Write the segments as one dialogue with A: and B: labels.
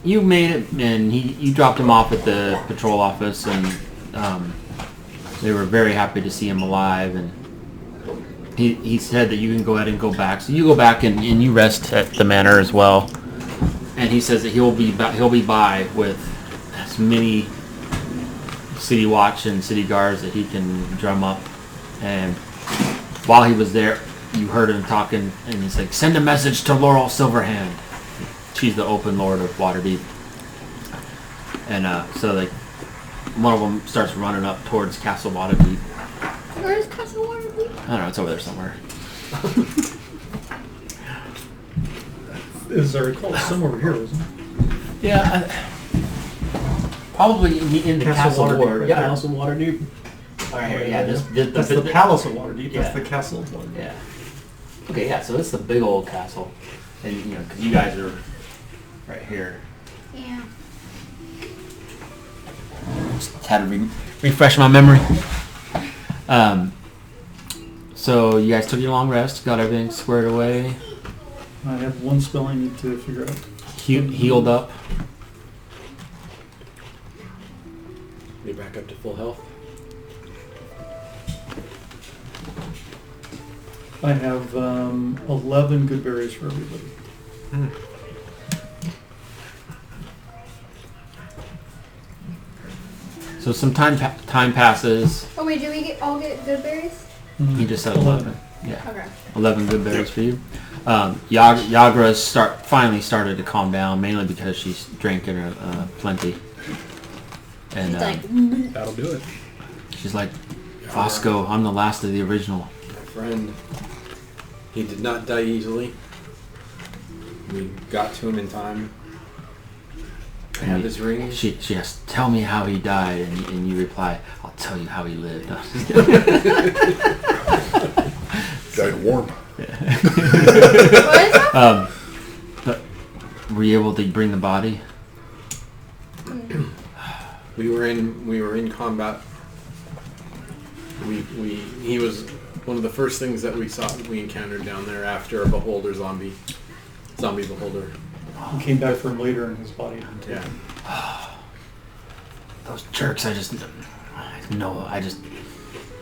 A: you made it, and you dropped him off at the patrol office, and they were very happy to see him alive. And he said that you can go ahead and go back. So you go back and you rest at the manor as well. And he says that he'll be by with as many city watch and city guards that he can drum up. And while he was there, you heard him talking, and he's like, "Send a message to Laurel Silverhand. She's the open lord of Waterdeep." And so like one of them starts running up towards Castle Waterdeep.
B: Where's Castle Waterdeep?
A: I don't know, it's over there somewhere.
C: As I recall, it's somewhere here, isn't it?
A: Yeah, probably in the Castle Ward.
D: Yeah, Castle Waterdeep.
A: Right here, yeah.
C: That's the Palace of Waterdeep.
A: Yeah.
C: That's the Castle of Waterdeep.
A: Yeah. Okay, yeah. So it's the big old castle, and because you guys are right here.
B: Yeah.
A: Just had to refresh my memory. So you guys took your long rest, got everything squared away.
C: I have one spell I need to figure out.
A: Healed up.
D: Are you back up to full health?
C: I have 11 good berries for everybody.
A: So some time passes.
B: Oh wait, do we all get good berries?
A: He just said 11. Yeah.
B: Okay.
A: 11 good berries for you. Yagra finally started to calm down, mainly because she's drinking plenty. And
D: That'll do it.
A: she's like, "Fosco, I'm the last of the original."
D: My friend, he did not die easily. We got to him in time. I have his ring.
A: She asks, "Tell me how he died," and you reply, "I'll tell you how he lived."
E: Died warm.
B: What is that?
A: But were you able to bring the body?
D: We were in combat. He was one of the first things that we encountered down there after a zombie beholder.
C: We came back for him later and his body had been taken.
D: Yeah.
A: Those jerks!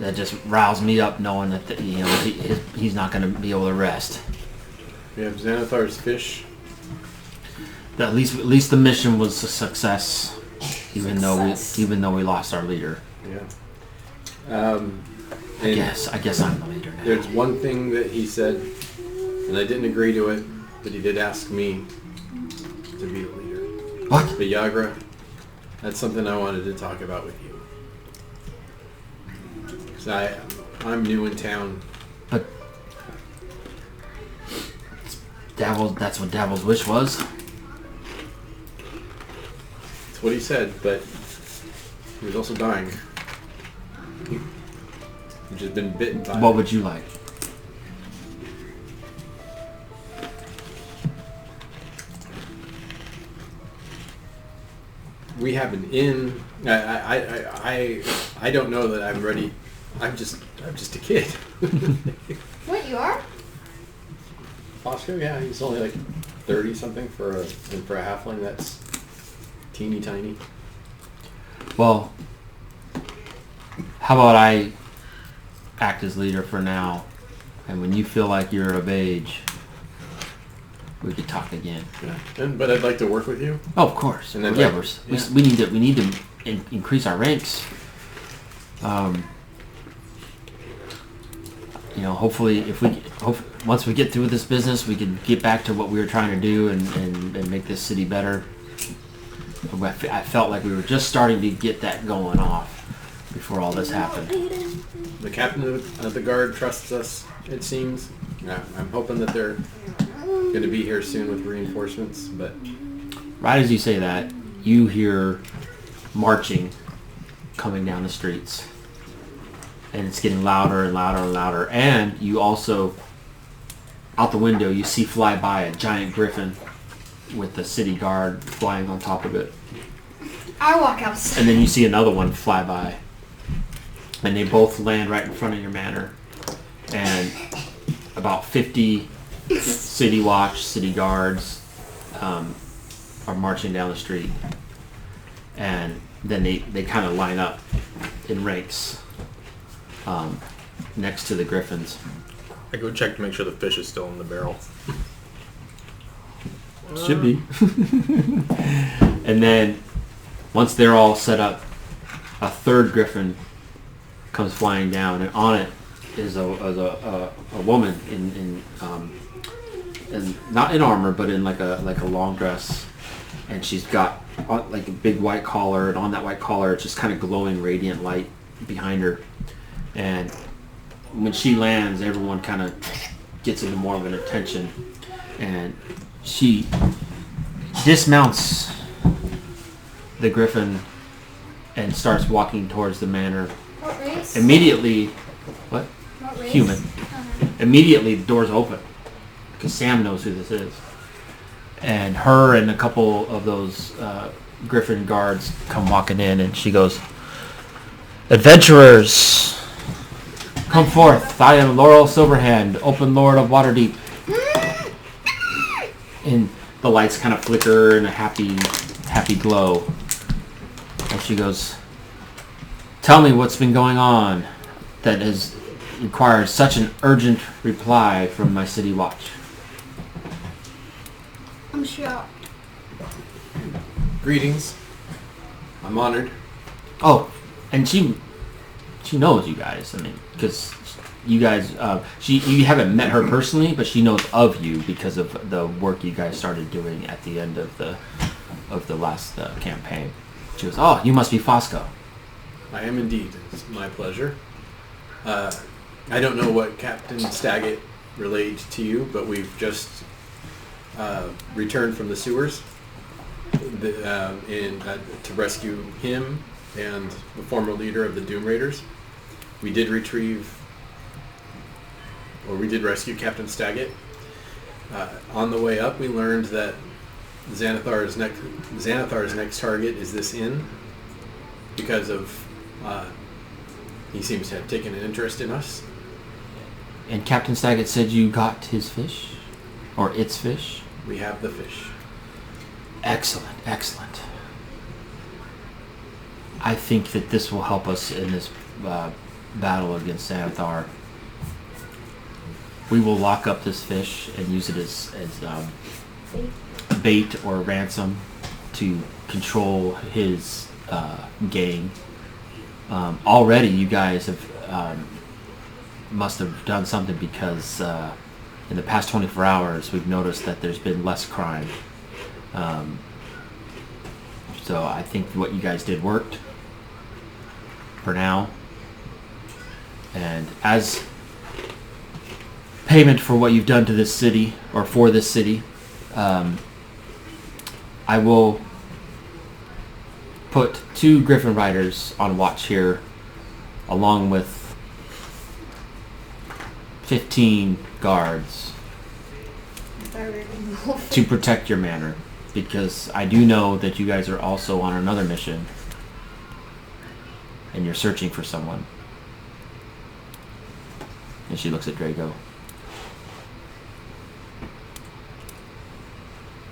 A: that just roused me up knowing that he's not going to be able to rest.
D: We have Xanathar's fish.
A: At least the mission was a success, even though we lost our leader.
D: Yeah.
A: I guess I'm the leader now.
D: There's one thing that he said, and I didn't agree to it, but he did ask me to be the leader.
A: What?
D: But Yagra, that's something I wanted to talk about with you. So I'm new in town.
A: But that's what Davil's wish was.
D: That's what he said, but he was also dying. He'd just been bitten by
A: What would you like?
D: We have an inn. I don't know that I'm ready. I'm just a kid.
B: What, you are?
D: Fosco, yeah, he's only like 30 something for a halfling. That's teeny tiny.
A: Well, how about I act as leader for now, and when you feel like you're of age, we could talk again.
D: Yeah, but I'd like to work with you.
A: Oh, of course.
D: And then
A: Yeah, we need to increase our ranks. Hopefully, once we get through this business, we can get back to what we were trying to do and make this city better. I felt like we were just starting to get that going off before all this happened.
D: The captain of the guard trusts us, it seems. I'm hoping that they're going to be here soon with reinforcements, but...
A: Right as you say that, you hear marching coming down the streets. And it's getting louder and louder and louder. And you also, out the window, you see fly by a giant griffin with the city guard flying on top of it.
B: I walk outside.
A: And then you see another one fly by. And they both land right in front of your manor. And about 50 city watch, city guards, are marching down the street, and then they kind of line up in ranks next to the griffins.
F: I go check to make sure the fish is still in the barrel.
A: Should be. And then once they're all set up, a third griffin comes flying down, and on it is a woman in not in armor, but in like a long dress, and she's got like a big white collar, and on that white collar it's just kind of glowing radiant light behind her. And when she lands, everyone kind of gets into more of an attention, and she dismounts the griffin and starts walking towards the manor.
B: What race?
A: Immediately, what?
B: What race?
A: Human. Immediately, the doors open because Sam knows who this is, and her and a couple of those griffin guards come walking in, and she goes, "Adventurers, come forth! I am Laurel Silverhand, Open Lord of Waterdeep." And the lights kind of flicker in a happy glow. And she goes, "Tell me what's been going on that has required such an urgent reply from my city watch."
B: I'm shocked.
D: Greetings. I'm honored.
A: Oh, and she knows you guys. I mean, because you guys, you haven't met her personally, but she knows of you because of the work you guys started doing at the end of the last campaign. She goes, "Oh, you must be Fosco."
D: I am indeed. It's my pleasure. I don't know what Captain Staggett relayed to you, but we've just returned from the sewers to rescue him and the former leader of the Doom Raiders. We did rescue Captain Staggett. On the way up, we learned that Xanathar's next target is this inn because of he seems to have taken an interest in us.
A: And Captain Staggett said you got his fish? Or its fish?
D: We have the fish.
A: Excellent, excellent. I think that this will help us in this battle against Xanathar. We will lock up this fish and use it as bait or ransom to control his gang. Already you guys have must have done something because in the past 24 hours we've noticed that there's been less crime. So I think what you guys did worked for now. And as payment for what you've done to this city, or for this city, I will put 2 Griffin Riders on watch here, along with 15 guards to protect your manor, because I do know that you guys are also on another mission and you're searching for someone. And she looks at Drago.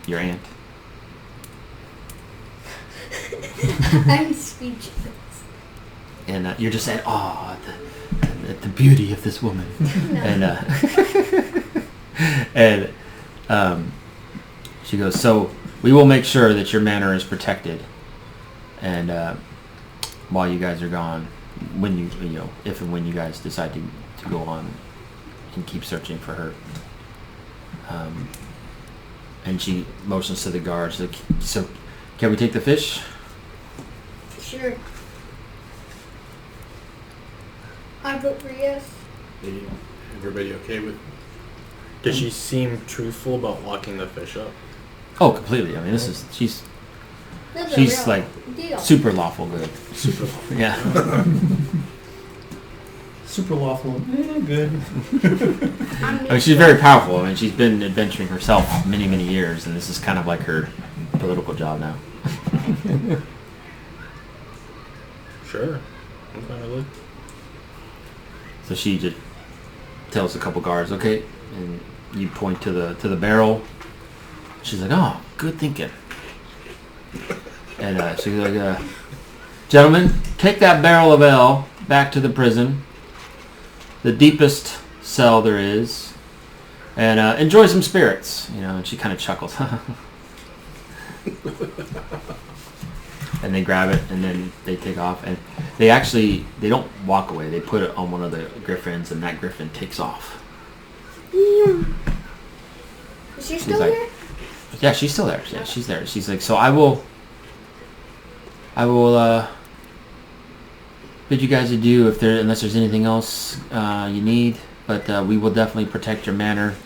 A: Your aunt.
B: I'm speechless.
A: And you're just at awe at the beauty of this woman.
B: No.
A: And she goes, "So we will make sure that your manor is protected, and while you guys are gone, when you know, if and when you guys decide to go on and keep searching for her." And she motions to the guards, like, "So can we take the fish?"
B: Sure. I vote for yes.
D: Everybody okay with?
F: Does she seem truthful about locking the fish up?
A: Oh, completely. I mean, she's
B: That's a
A: She's
B: real
A: like
B: deal.
A: super lawful good.
F: Super.
A: Yeah.
C: Super lawful. Good.
B: I'm
A: I mean, she's very powerful. I mean, she's been adventuring herself many, many years, and this is kind of like her political job now.
F: Sure. I'm fine with it.
A: So she just tells a couple guards, "Okay," and you point to the barrel. She's like, "Oh, good thinking." And she's like, gentlemen, take that barrel of ale back to the prison, the deepest cell there is, and enjoy some spirits. You know, and she kind of chuckles. And they grab it, and then they take off. And they don't walk away. They put it on one of the griffins, and that griffin takes off.
B: Is she
A: She's
B: still
A: like,
B: there?
A: yeah, she's still there. Yeah, she's there. She's like, so I will bid you guys adieu unless there's anything else you need. But we will definitely protect your manor.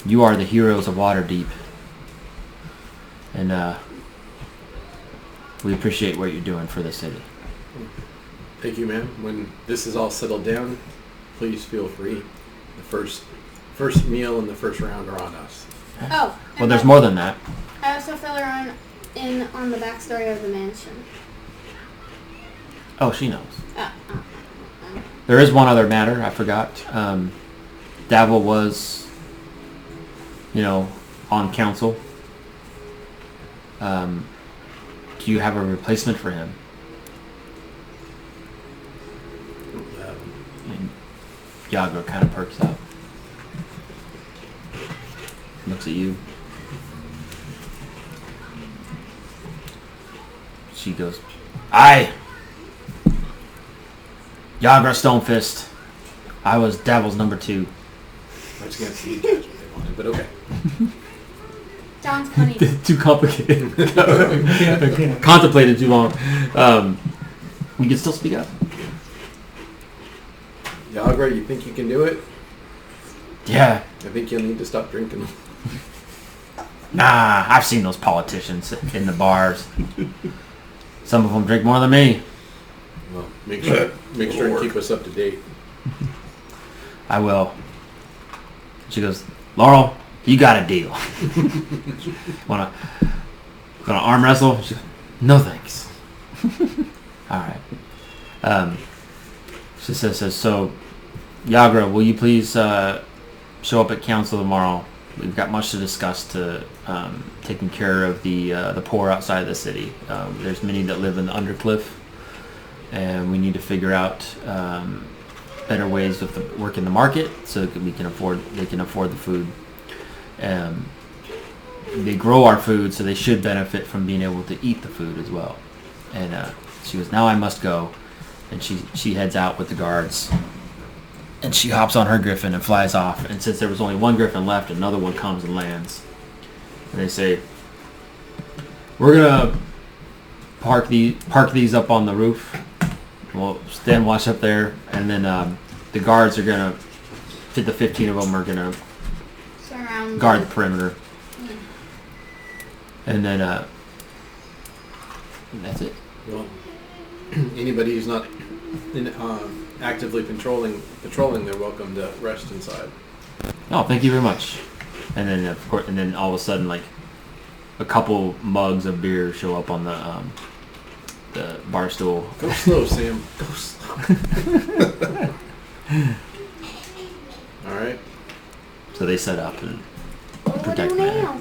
A: You are the heroes of Waterdeep. And we appreciate what you're doing for the city.
D: Thank you, ma'am. When this is all settled down, please feel free. The first meal and the first round are on us.
B: Oh.
A: Well, there's more than that.
B: I also fill her on the backstory of the mansion.
A: Oh, she knows.
B: Oh.
A: There is one other matter I forgot. Davil was, on council. Do you have a replacement for him? And Yagra kind of perks up. Looks at you. She goes, Aye! Yagra Stonefist. I was Davil's number 2.
D: I was going to see what they wanted, but okay.
B: John's funny.
A: Too complicated. Contemplated too long. We can still speak up.
D: Yagra, you think you can do it?
A: Yeah.
D: I think you'll need to stop drinking.
A: Nah, I've seen those politicians in the bars. Some of them drink more than me.
D: Well, make sure and keep us up to date.
A: I will. She goes, Laurel, you got a deal. Gonna arm wrestle? She goes, no thanks. All right. She says, so, Yagra, will you please show up at council tomorrow? We've got much to discuss to taking care of the poor outside of the city. There's many that live in the Undercliff, and we need to figure out better ways of working the market so that they can afford the food. They grow our food, so they should benefit from being able to eat the food as well. And she goes, now I must go. And she heads out with the guards. And she hops on her griffin and flies off. And since there was only one griffin left, another one comes and lands. And they say, we're going to park these up on the roof. We'll stand watch up there. And then the guards are going to, the 15 of them are going to
B: Surround
A: guard the perimeter.
B: Yeah.
A: And then that's it.
D: Well, anybody who's not actively patrolling, they're welcome to rest inside.
A: Oh, thank you very much. And then of course, all of a sudden, like a couple mugs of beer show up on the bar stool.
D: Go slow, Sam. Go slow. All right.
A: So they set up and
B: What do
A: protect
B: we
A: Manor.
B: now?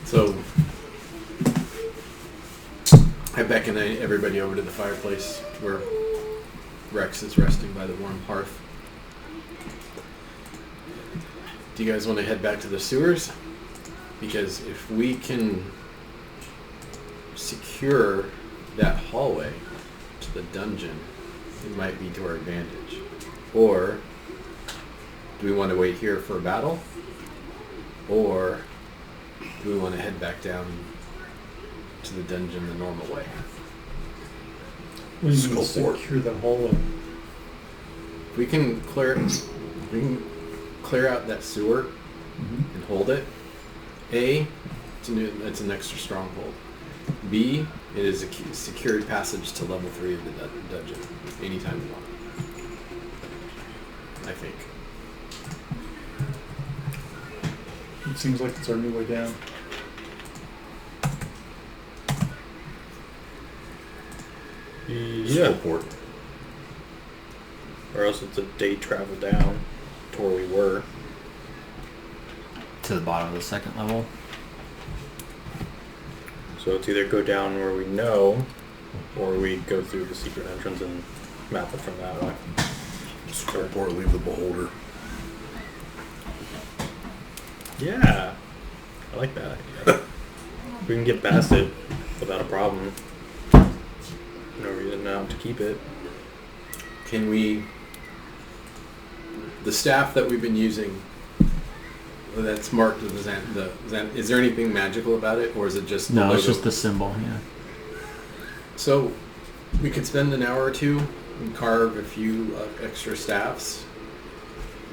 D: So I beckon everybody over to the fireplace where Rex is resting by the warm hearth. Do you guys want to head back to the sewers? Because if we can secure that hallway to the dungeon, it might be to our advantage. Or do we want to wait here for a battle? Or do we want to head back down to the dungeon the normal way?
C: We
E: Just
C: need
E: go
C: to
E: for it.
C: secure the hallway.
D: We can clear out that sewer and hold it. A, it's an extra stronghold. B, it is a secured passage to level 3 of the dungeon anytime you want. I think.
C: It seems like it's our new way down.
E: Just
F: Yeah.
E: go for it.
F: Or else it's a day travel down to where we were.
A: To the bottom of the second level.
F: So it's either go down where we know, or we go through the secret entrance and map it from that way.
G: Scope or leave the beholder.
F: Yeah, I like that idea. We can get past it without a problem. No reason not to keep it.
D: Can we... The staff that we've been using, that's marked with the Xan, is there anything magical about it, or is it just the
A: No, it's
D: logo?
A: just the symbol. Yeah.
D: So we could spend an hour or two and carve a few extra staffs.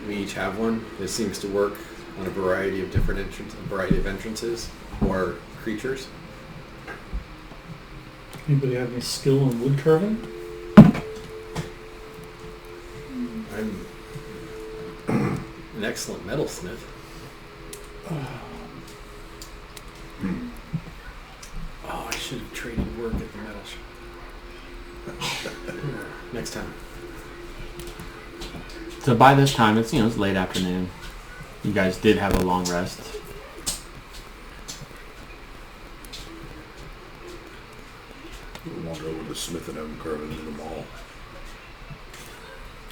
D: We each have one. This seems to work on a variety of different entrances or creatures.
C: Anybody have any skill in wood carving?
D: I'm an excellent metalsmith. Oh, I should have traded work at the metal shop. Next time.
A: So by this time, it's it's late afternoon. You guys did have a long rest.
G: We'll wander over to Smith and have him carve it into the mall.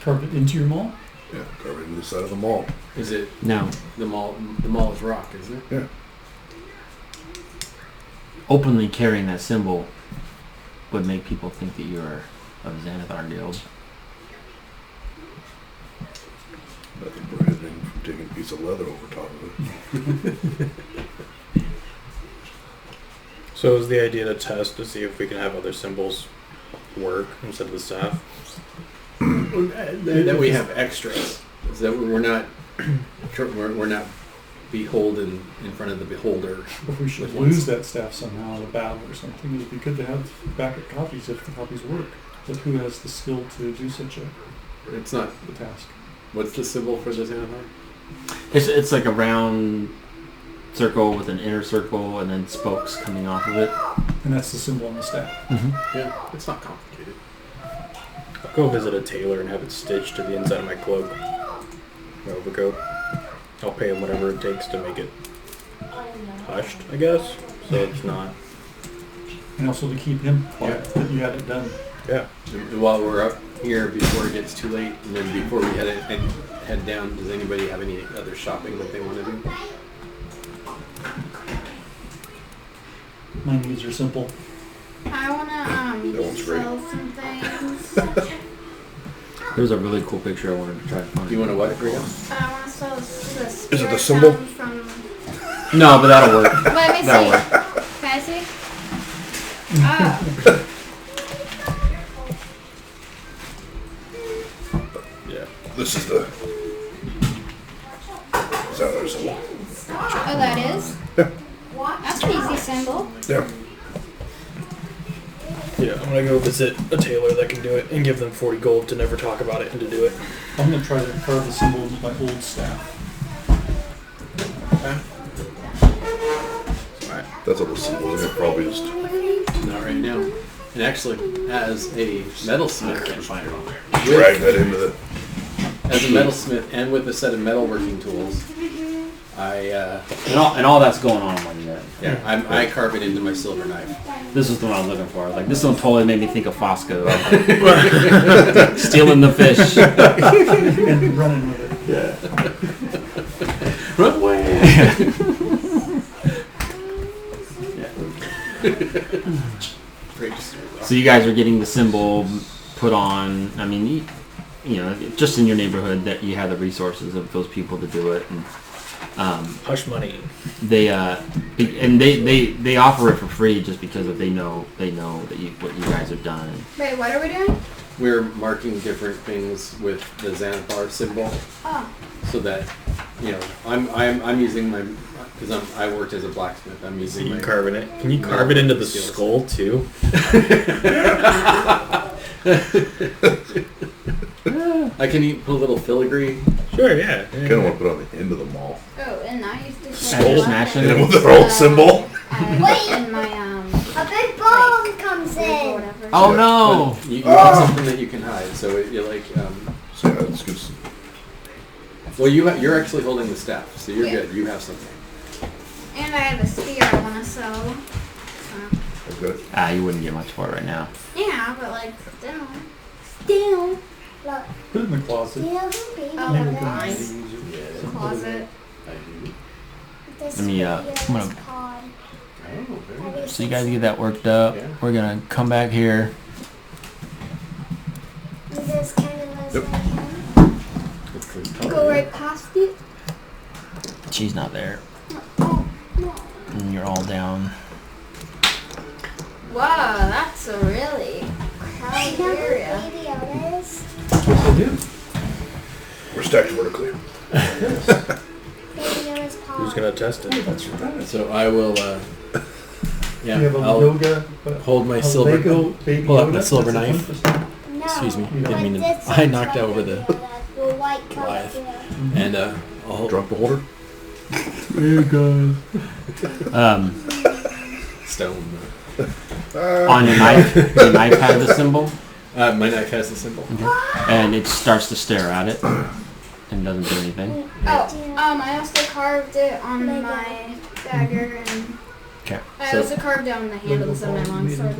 C: Carve it into your mall?
G: Yeah, carve it into the side of the mall.
D: Is it
A: No,
D: the mall? The mall is rock, isn't it?
G: Yeah.
A: openly carrying that symbol would make people think that you're of Xanathar Guild.
G: Nothing prohibiting from taking a piece of leather over top of it.
F: So is the idea to test to see if we can have other symbols work instead of the staff?
D: That we have extras. So that we're not beholden in front of the beholder.
C: If we should lose that staff somehow in a battle or something, it'd be good to have backup copies if the copies work. But who has the skill to do such a
D: It's not.
C: task?
D: What's the symbol for the Xanathar?
A: It's like a round circle with an inner circle and then spokes coming off of it.
C: And that's the symbol on the staff.
A: Mm-hmm.
D: Yeah, it's not complicated.
F: I'll go visit a tailor and have it stitched to the inside of my cloak. My overcoat. I'll pay him whatever it takes to make it hushed, I guess. So it's not.
C: And also to keep him quiet, that you had it done.
F: Yeah.
D: And while we're up here, before it gets too late, and then before we head down, does anybody have any other shopping that they want to do?
C: My needs are simple.
B: I wanna
G: That one's great.
B: sell some things.
A: There was a really cool picture I wanted to try to find.
D: Do you want to what, Rita?
B: I wanna sell the
G: Is it the
B: spirit
G: symbol?
B: stone from.
A: No, but that'll work.
B: Let me
A: That'll
B: see.
A: work.
B: Can I see? Oh.
F: Yeah.
G: This is the Xanathar symbol.
B: Oh, that is? That's an easy symbol.
G: Yeah.
F: Yeah, I'm gonna go visit a tailor that can do it and give them 40 gold to never talk about it and to do it.
C: I'm going to try to carve the symbol with my old staff.
D: Alright.
G: That's all the symbol is. It probably just
D: Not right now. And actually, as a metalsmith,
G: drag that into the.
D: as a metalsmith and with a set of metalworking tools,
A: And all that's going on when you're
D: I carve it into my silver knife.
A: This is the one I was looking for. Like this one totally made me think of Fosco. Stealing the fish.
C: And running with it.
A: Yeah. Run away.
D: Great story.
A: So you guys are getting the symbol put on. I mean, you know, just in your neighborhood that you have the resources of those people to do it. And
F: Hush money.
A: they offer it for free just because they know that what you guys have done.
B: Wait, what are we doing?
D: We're marking different things with the Xanathar symbol,
B: Oh.
D: so that I'm using my because I worked as a blacksmith. I'm using
F: You
D: my
F: carving it? Can you carve it into the
D: skills.
F: skull too?
D: I can put a little filigree.
F: Sure, yeah.
G: Kind of want to put it on the end of the mall.
B: Oh, and I used to
A: Smash it.
G: And with their old symbol.
B: Wait! In my,
H: A big bomb comes
B: or
H: in.
B: whatever.
A: Oh no!
D: But you want something that you can hide. So you're like,
G: So yeah, it's good.
D: well, you're actually holding the staff, so you're
B: Yeah.
D: good. You have something.
B: And I have a spear I want to sell.
G: Okay.
A: You wouldn't get much for it right now.
B: Yeah, but like, still.
H: Look,
C: Put it in the closet.
H: you know who baby
B: Oh,
C: Maybe
H: Yoda
C: we
H: is?
C: can use it.
D: Yeah.
B: Closet.
D: I do.
H: This
A: Let me,
H: Baby
A: I'm
H: Yoda's
A: gonna-
H: pod.
D: Oh, very
H: Have you
A: So you
H: seen
A: guys
H: some?
A: get that worked up.
D: Yeah.
A: We're gonna come back here.
H: He just kind of looks
G: Yep.
H: like him.
D: It's clean.
B: Go right past it.
A: She's not there.
B: Oh, no.
A: And you're all down.
B: Wow, that's a really
H: You
B: crowded
H: know who
B: area.
H: Baby Yoda is?
C: Yes, I do.
G: We're stacked vertically.
H: Baby Yoda's pod.
F: Who's gonna test it?
C: That's right.
D: So I will. Yeah.
C: You have a
D: I'll
C: yoga.
D: hold my
C: a
D: silver.
C: Lego baby
D: pull out my
C: Yoda?
D: silver
C: That's a
D: knife.
C: fun percent.
H: No.
D: Excuse me.
C: You
D: Didn't mean to.
H: Like this
D: I
H: one's
D: knocked
H: like
D: over
H: Baby
D: the
H: Yoda, the white
D: Goliath.
H: color.
D: and I'll hold
G: Drunk beholder.
A: There you go.
D: stone.
A: On your knife, the knife has the symbol,
D: My knife has the symbol.
A: and it starts to stare at it and doesn't do anything.
B: Oh, I also carved it on my dagger, and
A: Okay.
B: I
D: So-
B: also carved it on the handles of my longsword.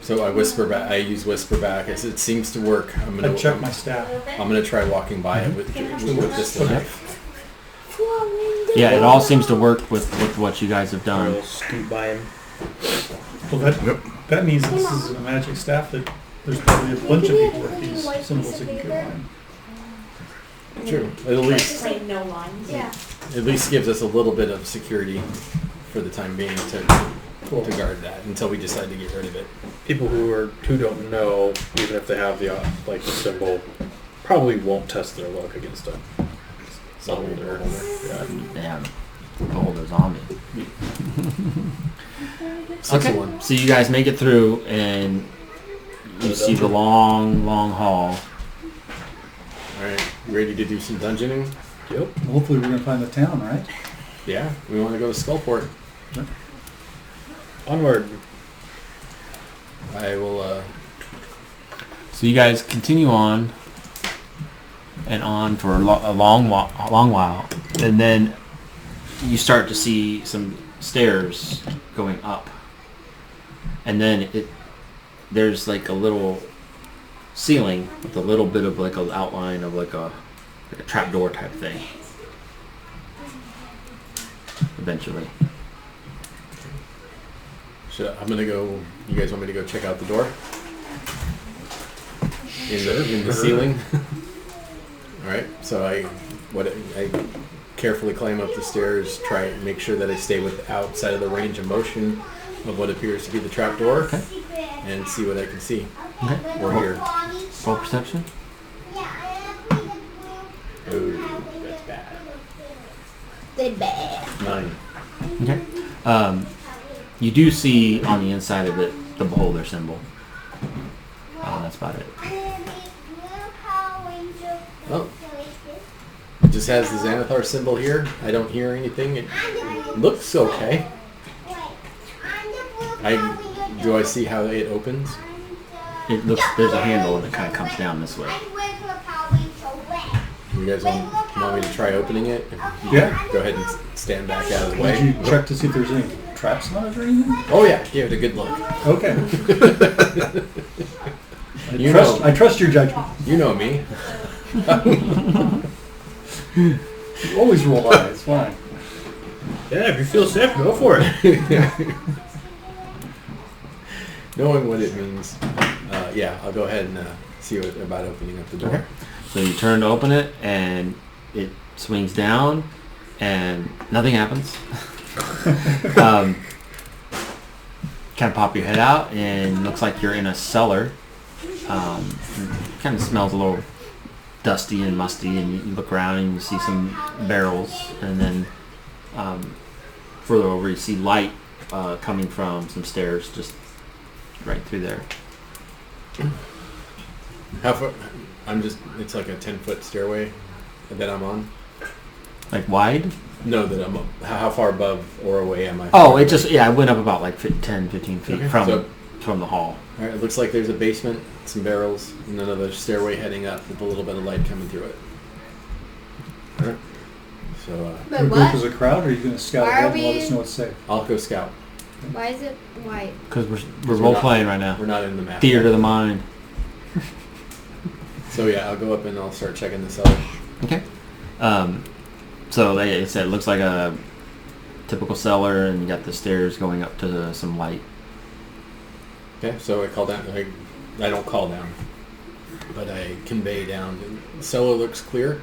D: So I whisper back. I use whisper back. I said, it seems to work. I'm
C: I
D: gonna
C: check my staff.
D: I'm gonna try walking by it with this
C: Okay.
D: knife.
A: Yeah, it all seems to work with what you guys have done.
F: I'll scoot by him.
C: Well, that means this is a magic staff that there's probably a bunch of people with these symbols that can combine.
D: True. At least
I: Like no lines.
B: Yeah.
D: at least gives us a little bit of security for the time being to guard that until we decide to get rid of it.
F: People who don't know, even if they have the the symbol, probably won't test their luck against a beholder. Yeah.
A: Damn, beholder's on me.
D: 6-1.
A: So you guys make it through, and you see the long hall.
D: All right, you ready to do some dungeoning?
F: Yep.
C: Hopefully we're going to find the town, right?
D: Yeah, we want to go to Skullport.
F: Onward.
D: I will.
A: So you guys continue on and on for a long while, and then you start to see some stairs going up, and then there's like a little ceiling with a little bit of like an outline of like a trapdoor type thing. Eventually,
D: I'm gonna go. You guys want me to go check out the door? In the ceiling. All right. So I carefully climb up the stairs. Try and make sure that I stay outside of the range of motion of what appears to be the trapdoor, and see what I can see
A: okay.
D: or hear.
A: Roll perception.
D: Oh, that's bad.
B: They bad.
D: 9.
A: Okay. You do see on the inside of it the beholder symbol. That's about it.
D: Oh. It just has the Xanathar symbol here. I don't hear anything. It looks okay. Do I see how it opens?
A: It looks there's a handle and it kind of comes down this way.
D: You guys want me to try opening it?
C: Yeah.
D: Go ahead and stand back out of the
C: Did
D: way.
C: you check to see if there's any traps on it or anything?
D: Oh yeah, give it a good look.
C: Okay.
D: You know.
C: I trust your judgment.
D: You know me.
C: You always roll high. It's fine.
F: Yeah, if you feel safe, go for it.
D: Knowing what it means, yeah, I'll go ahead and see about opening up the door.
A: Okay. So you turn to open it, and it swings down, and nothing happens. Kind of pop your head out, and looks like you're in a cellar. Kind of smells a little dusty and musty, and you look around and you see some barrels, and then further over you see light coming from some stairs just right through there.
D: How far? It's like a 10-foot stairway that I'm on.
A: Like wide?
D: No, that I'm. How far above or away am I?
A: Oh, I went up about like 10, 15 feet
D: Okay,
A: from the hall.
D: All right, it looks like there's a basement, some barrels, and another stairway heading up with a little bit of light coming through it. All right. So
B: But
C: Group
B: what?
C: as a crowd, or are you going to scout
B: Why
C: ahead
B: are
C: and let
B: we-
C: us know it's safe?
D: I'll go scout.
B: Why is it white?
A: Because we're role playing right now.
D: We're not in the map.
A: Theater
D: yet.
A: of the mind.
D: So yeah, I'll go up and I'll start checking the cellar.
A: Okay. So like I said, it looks like a typical cellar, and you got the stairs going up to some light.
D: Okay, so I call down. I don't call down, but I convey down. The cellar looks clear.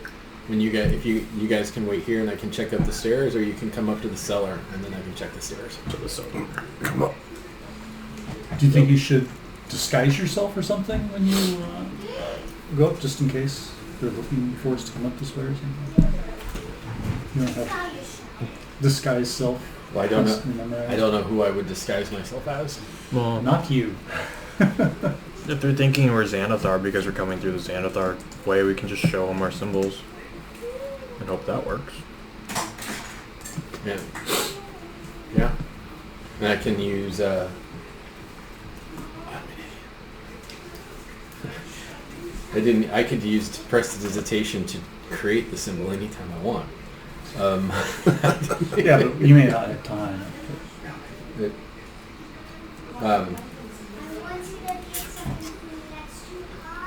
D: When you guys, if you guys can wait here, and I can check up the stairs, or you can come up to the cellar, and then I can check the stairs.
F: To the cellar.
G: Come up.
C: Do you think you should disguise yourself or something when you go up, just in case they're looking for us to come up this way or something? You don't have disguise self.
D: Well, I don't know.
C: constantly memorized?
D: I don't know who I would disguise myself as.
F: Well,
C: Not you.
F: if they're thinking we're Xanathar because we're coming through the Xanathar way, we can just show them our symbols and hope that works.
D: Yeah. Yeah. And I can use. I could use prestidigitation to create the symbol anytime I want.
C: Yeah, but you may not have time.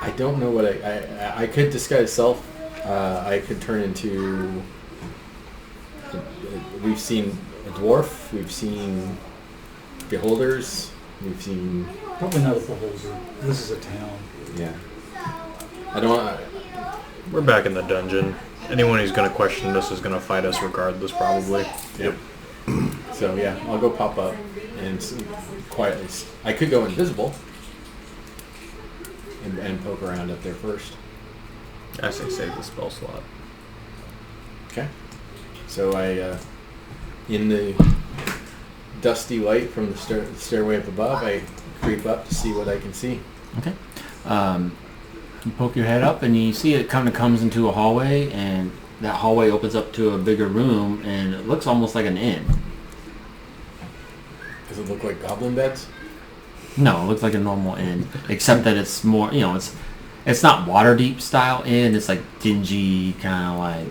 D: I don't know what I could disguise self. I could turn into. We've seen a dwarf. We've seen beholders. We've seen.
C: Probably not a beholder. This is a town.
D: Yeah. I don't.
F: We're back in the dungeon. Anyone who's going to question this is going to fight us regardless, probably.
D: Yep. So yeah, I'll go pop up and quietly. I could go invisible and poke around up there first.
F: I say save the spell slot.
D: Okay. So I, in the dusty light from the stairway up above, I creep up to see what I can see.
A: Okay. You poke your head up, and you see it kind of comes into a hallway, and that hallway opens up to a bigger room, and it looks almost like an inn.
D: Does it look like goblin beds?
A: No, it looks like a normal inn, except that it's more, it's not Waterdeep style inn. It's like dingy, kind of like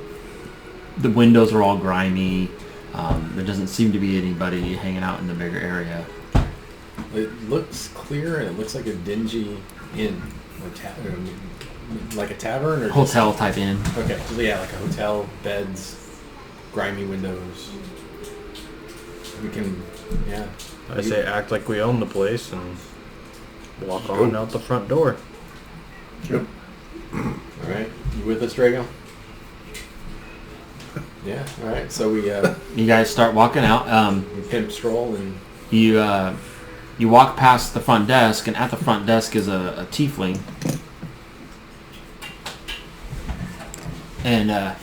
A: the windows are all grimy. There doesn't seem to be anybody hanging out in the bigger area.
D: It looks clear, and it looks like a dingy inn. Or like a tavern or
A: Hotel type inn.
D: Okay, so yeah, like a hotel, beds, grimy windows. We can, yeah.
F: I say act like we own the place and walk on out the front door.
G: Yep.
D: All right, you with us, Drago? Yeah. All right. So we
A: You guys start walking out.
D: we pimp stroll and
A: You walk past the front desk, and at the front desk is a tiefling. And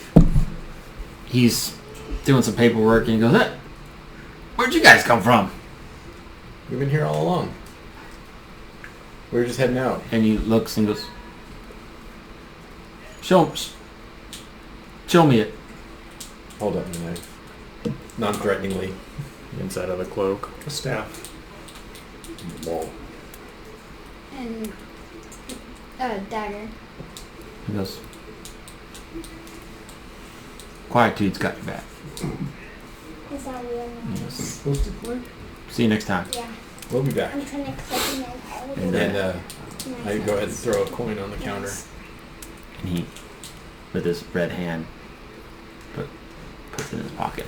A: he's doing some paperwork, and he goes, "Hey, where'd you guys come from?"
D: we've been here all along. We were just heading out.
A: And he looks and goes, show me it.
D: Hold up the knife, non-threateningly.
F: Inside of the cloak.
C: A staff.
G: Ball.
B: And dagger.
A: He goes, "Quietude's got your back.
H: Is that real nice?
C: Supposed to click?
A: See you next time."
H: Yeah.
D: We'll be back.
H: I'm trying to click
A: And,
D: And I go ahead and throw a coin on the counter.
A: And he, with his red hand, puts it in his pocket.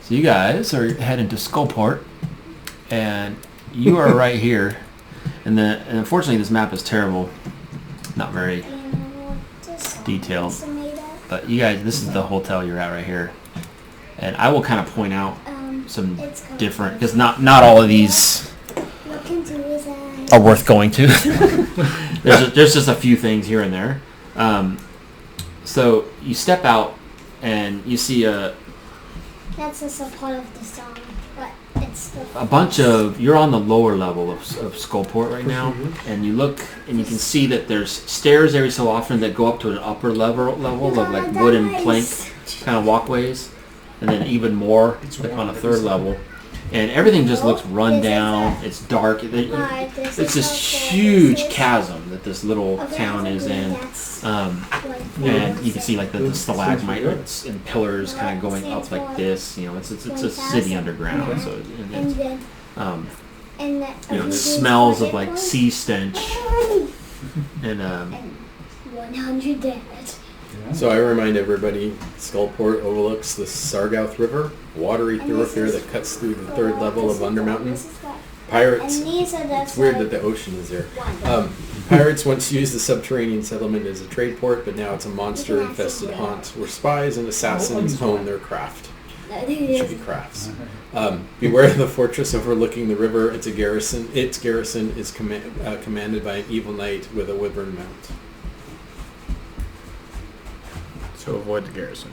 A: So you guys are heading to Skullport, and you are right here. And unfortunately, this map is terrible, not very detailed. But you guys, this is the hotel you're at right here, and I will kind of point out some different, because not all of these
H: Look into his eyes.
A: are worth going to. There's just a few things here and there. So you step out and you see
H: That's just a part of the song, but it's the
A: a bunch of, you're on the lower level of Skullport right now, and you look and you can see that there's stairs every so often that go up to an upper level of like wooden plank kind of walkways, and then even more like on a third level. and everything just looks run down. It's dark. It's this huge chasm that this little town is in, and you can see like the stalagmites and pillars kind of going up like this. You know, it's a city underground. So the smells of like sea stench and
H: 100 damage.
D: So I remind everybody, Skullport overlooks the Sargouth River, watery thoroughfare that cuts through the third level of Undermountain. Pirates, it's weird that the ocean is there. Pirates once used the subterranean settlement as a trade port, but now it's a monster-infested haunt where spies and assassins hone their craft. It should be crafts. Beware of the fortress overlooking the river. Its garrison is commanded by an evil knight with a wyvern mount.
F: So avoid the garrison.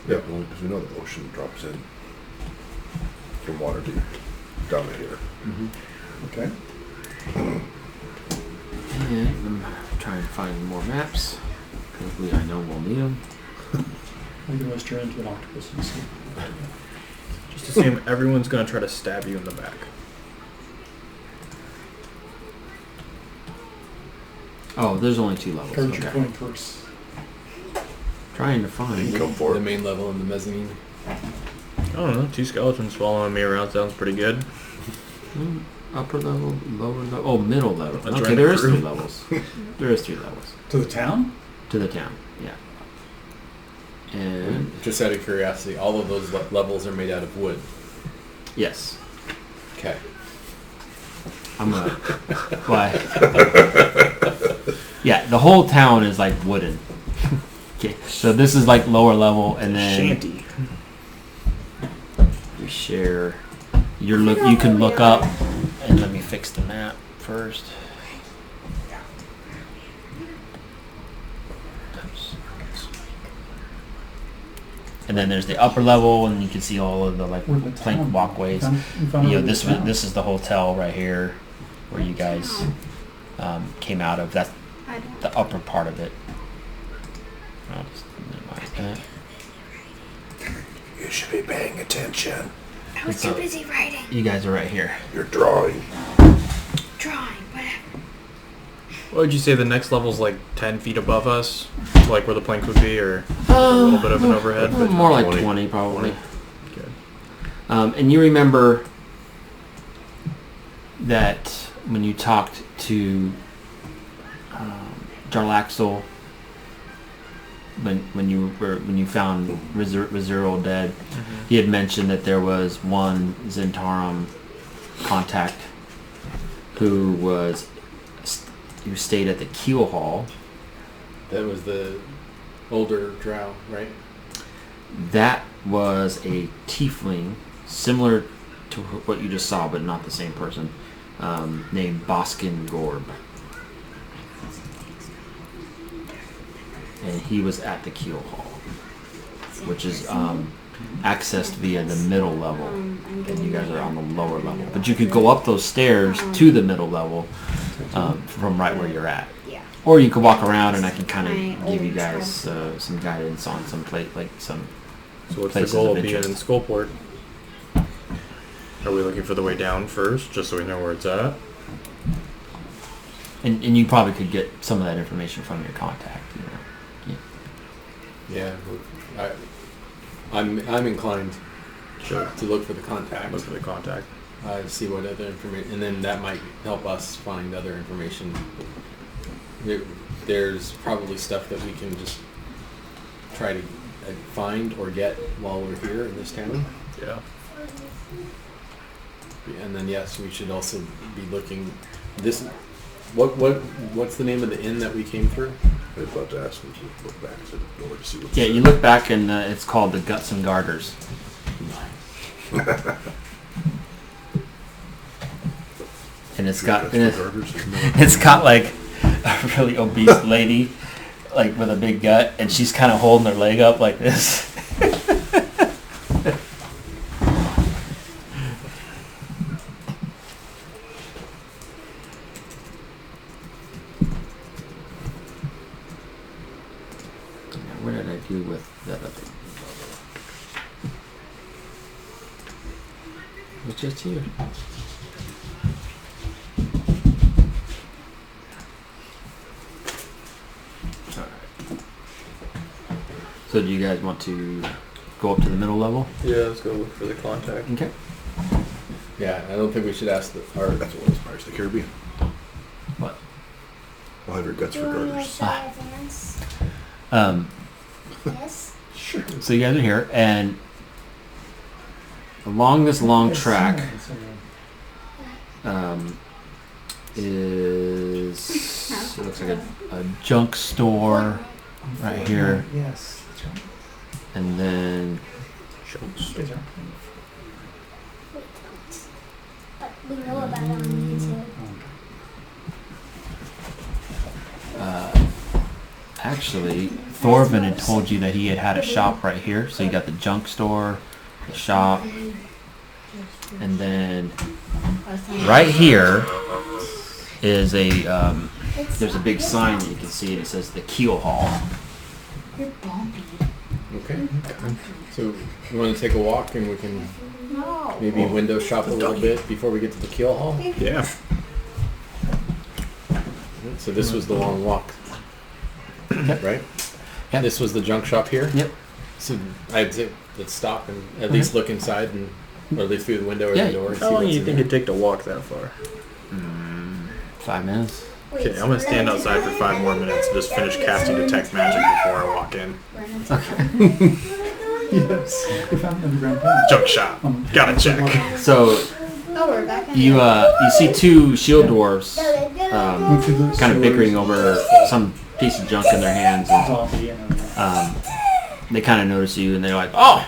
G: Yeah, only because we know the ocean drops in from water deep down to here.
C: Okay.
A: And I'm trying to find more maps. Hopefully I know we'll need them.
C: You can always turn into an octopus and see.
F: Just assume everyone's going to try to stab you in the back.
A: Oh, there's only 2 levels.
C: Cards you're
A: Okay.
C: pointing towards.
A: Trying to find.
G: Go for
D: The
G: it.
D: main level and the mezzanine.
F: I don't know, 2 skeletons following me around sounds pretty good.
A: Upper level, lower level. Oh, middle level.
F: That's
A: Okay,
F: right,
A: there is
F: through.
A: 3 levels. There is 3 levels
C: To the town?
A: to the town. Yeah. And
D: Just out of curiosity, all of those levels are made out of wood.
A: yes,
D: Okay.
A: I'm gonna. Why? Yeah, the whole town is like wooden. Okay, so this is like lower level, and then
F: Shanty.
A: we share. You can look up, and let me fix the map first. And then there's the upper level, and you can see all of the like
C: Where'd the
A: plank
C: town-
A: walkways.
C: you found
A: You know,
C: where
A: this
C: the town-
A: is the hotel right here, where you guys came out of. That's
B: I don't.
A: the upper part of it. I'll just minimize that.
G: You should be paying attention.
B: I was too busy writing,
A: You guys are right here.
G: You're drawing.
B: drawing, whatever.
F: What would you say the next level's like 10 feet above us? Like where the plank would be, or a little bit of an overhead? But
A: More like
G: 20.
A: 20 probably.
F: Good.
A: And you remember that when you talked to Jarlaxle, when you found Rizuro dead, he had mentioned that there was one Zentarum contact who stayed at the Keel Hall.
D: That was the older drow, right?
A: That was a tiefling, similar to what you just saw, but not the same person, named Boskin Gorb. And he was at the Keel Hall, which is accessed via the middle level, and you guys are on the lower level. But you could go up those stairs to the middle level from right where you're at.
B: Yeah.
A: Or you could walk around, and I can kind
B: My
A: of give you
B: old
A: guys some guidance on some some.
F: So what's
A: Places
F: the goal
A: of
F: of being in
A: interest.
F: Skullport? Are we looking for the way down first, just so we know where it's at?
A: And you probably could get some of that information from your contact. You know.
D: Yeah. I'm inclined
F: Sure.
D: to look for the contact.
F: Look for the contact.
D: See what other information, and then that might help us find other information. There's probably stuff that we can just try to find or get while we're here in this town.
F: Yeah.
D: And then yes, we should also be looking. What's the name of the inn that we came through?
G: I was about to ask them to look back to the door to see what.
A: Yeah, you look back, and it's called the Guts and Garters. And it's got it's got like a really obese lady, like with a big gut, and she's kind of holding her leg up like this. What did I do with that other?
F: It's just you.
A: So do you guys want to go up to the middle level?
F: Yeah, let's go look for the contact.
A: Okay.
D: Yeah, I don't think we should ask our.
G: That's what was Pirates of the Caribbean.
A: What?
G: I'll have your guts
H: Do
G: for
H: you want me to
G: garters.
H: show you advance? Yes.
C: Sure.
A: So you guys are here, and along this long track is it looks like a junk store right here,
C: Yes.
A: and then
H: Wait, don't. But we know about it on YouTube.
A: actually Thorvin had told you that he had a shop right here. So you got the junk store, the shop, and then right here is a there's a big sign that you can see, and it says the Keel Hall.
B: You're bumpy.
D: Okay. So you want to take a walk and we can
B: No.
D: maybe window shop a little bit before we get to the keel hall?
F: Yeah.
D: So this was the long walk, right?
A: Yep.
D: This was the junk shop here?
A: Yep.
D: So I'd say let's stop and at least look inside and or at least through the window or
A: Yeah.
D: the door and see
F: How long
D: what's
F: do you
D: in
F: think
D: there.
F: it'd take to walk that far?
A: 5 minutes.
H: Wait,
F: Okay, I'm gonna stand outside for 5 more minutes and just finish casting detect magic before I walk in.
C: Yes. We found an underground path.
F: Junk shop. Gotta check.
A: So
B: Oh, we're back in
A: you
B: there.
A: you see two shield dwarves
C: Went through the
A: kind of
C: sewers,
A: bickering over some piece of junk in their hands, and
C: zombie and everything.
A: they kind of notice you, and they're like, "Oh,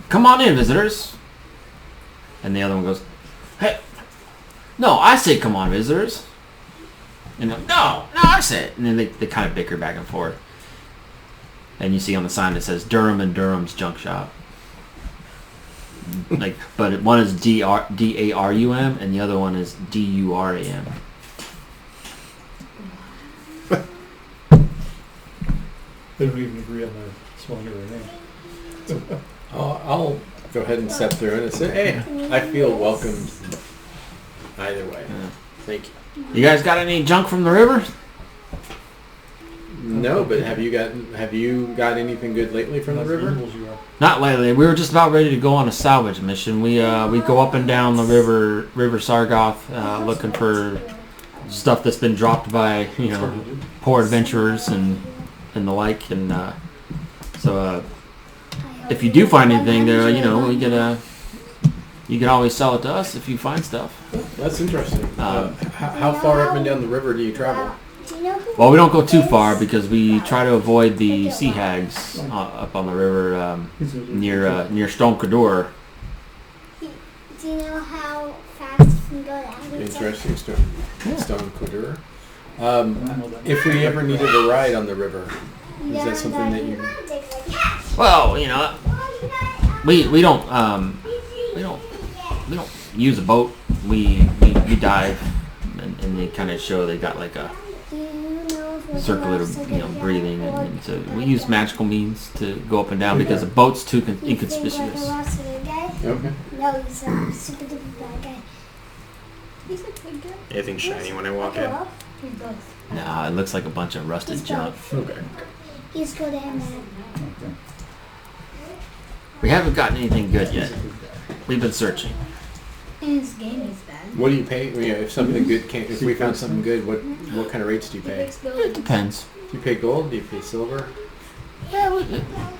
A: come on in, visitors." And the other one goes, "Hey, no, I say come on, visitors." And they're like, no, I say it. And then they kind of bicker back and forth. And you see on the sign that says Durham and Durham's Junk Shop. Like, but one is D-A-R-U-M and the other one is D-U-R-A-M.
C: They don't even agree on the spelling of their name.
D: I'll go ahead and step through and say, hey, I feel welcomed either way.
A: Yeah.
D: Thank you.
A: You guys got any junk from the river?
D: No, but have you got anything good lately from the
C: That's
D: river?
C: animals you are.
A: Not lately. We were just about ready to go on a salvage mission. We go up and down the river Sargoth, looking for stuff that's been dropped by poor adventurers and the like. And so if you do find anything there, we get you can always sell it to us if you find stuff.
D: That's interesting. How far up and down the river do you travel?
H: Do you know who
A: Well, we don't go too far because we try to avoid the sea hags up on the river near Stone Cador.
H: Do you know how fast you can go down?
D: Interesting.
A: Yeah.
D: Stone Couture.
C: I know that.
D: If we ever needed a ride on the river, is that something that you...
A: Well, we don't use a boat. We dive, and they kind of show they got like a circular breathing, and so we use magical means to go up and down because a boat's too inconspicuous.
D: Okay.
H: No, he's a super duper bad guy.
B: He's a good guy.
F: Anything shiny when I walk in?
B: He's both.
A: Nah, it looks like a bunch of rusted junk.
F: Okay.
H: He's good at that.
C: Okay.
A: We haven't gotten anything good yet. We've been searching.
B: And his game is bad.
D: What do you pay? If something good came, if we found something good, what kind of rates do you
B: He
D: pay?
B: breaks
A: It
B: buildings.
A: depends.
D: Do you pay gold? Do you pay silver?
A: Yeah,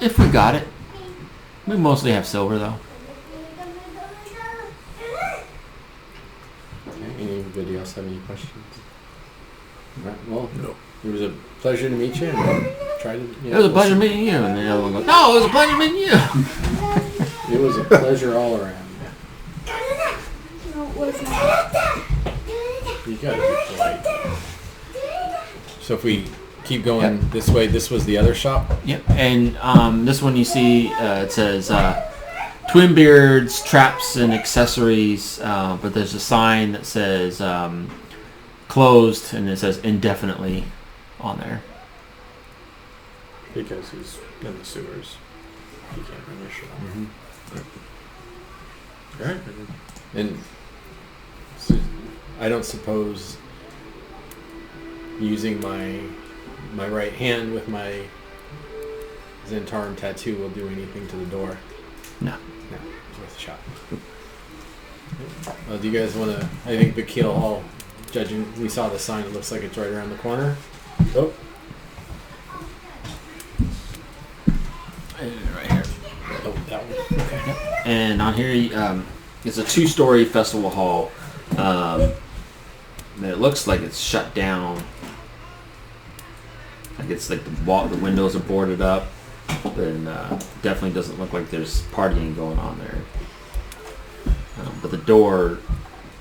A: if we got it. We mostly have silver though.
D: Okay. Anybody else have any questions? All right. Well,
G: No.
D: it was a pleasure to meet you. And try to.
A: It was a pleasure meeting you, and the other one goes, "No, it was a pleasure meeting you."
D: It was a pleasure all around.
B: No, it was not.
D: You gotta be polite. So if we keep going this way, this was the other shop.
A: Yep. And this one you see, it says Twin Beards, Traps, and Accessories, but there's a sign that says closed, and it says indefinitely on there.
F: Because he's in the sewers. He can't run his shop. All right.
D: And so I don't suppose using my right hand with my Zentarum tattoo will do anything to the door.
A: No.
D: No, it's worth a shot. Do you guys want to? I think the Keel Hall. Judging, we saw the sign. It looks like it's right around the corner.
F: Oh.
A: Right here.
F: Oh, that one. Okay.
A: And on here, it's a 2-story festival hall. And it looks like it's shut down. Like it's like the windows are boarded up. And definitely doesn't look like there's partying going on there. But the door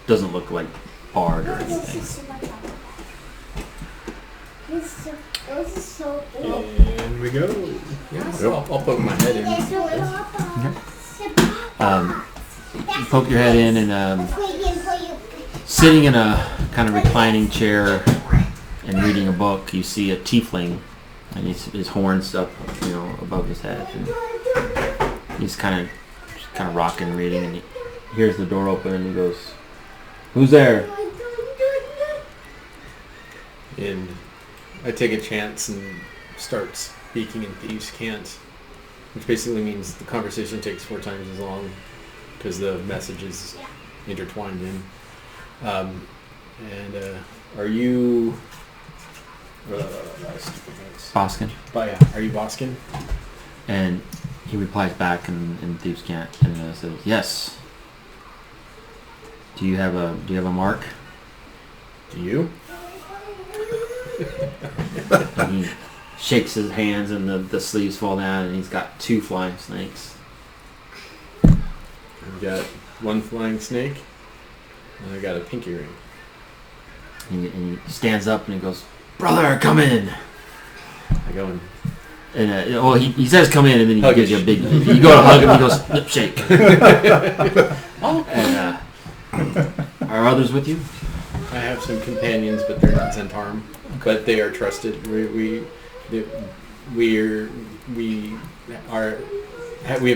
A: doesn't look like barred or anything.
H: This is so big.
F: And we go.
D: Yeah, so I'll poke my head in.
A: You poke your head in, and sitting in a kind of reclining chair and reading a book, you see a tiefling, and his horns up, above his head, and he's kind of rocking, reading, and he hears the door open, and he goes, "Who's there?"
D: And I take a chance and start speaking in Thieves' Cant, which basically means the conversation takes 4 times as long because the message is intertwined in. Are you...
A: Boskin.
D: Are you Boskin?
A: And he replies back in Thieves' Cant and says, "Yes. Do you have a mark?"
D: Do you?
A: And he shakes his hands, and the sleeves fall down, and he's got 2 flying snakes.
D: I've got 1 flying snake, and I got a pinky ring.
A: And he stands up and he goes, "Brother, come in."
D: I go in.
A: And he says come in, and then he
D: Hug
A: gives
D: it.
A: you a big. You go to hug him, he goes lip shake. And are others with you?
D: I have some companions, but they're not Zentarum. But they are trusted. We have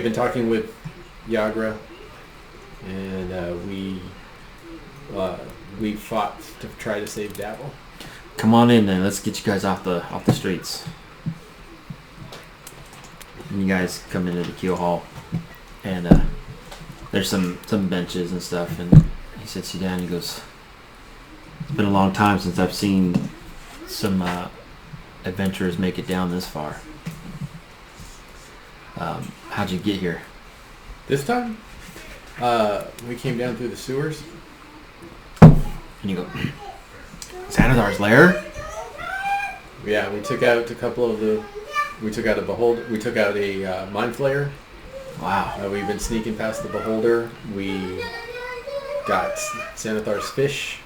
D: been talking with Yagra, and we fought to try to save Dabble.
A: Come on in, then. Let's get you guys off the streets. And you guys come into the Keel Hall, and there's some benches and stuff, and he sits you down. And he goes, "It's been a long time since I've seen some adventurers make it down this far. How'd you get here?"
D: This time, we came down through the sewers.
A: And you go, "Xanathar's lair?"
D: Yeah, we took out a couple of the. We took out a mind flayer.
A: Wow.
D: We've been sneaking past the beholder. We got Xanathar's fish.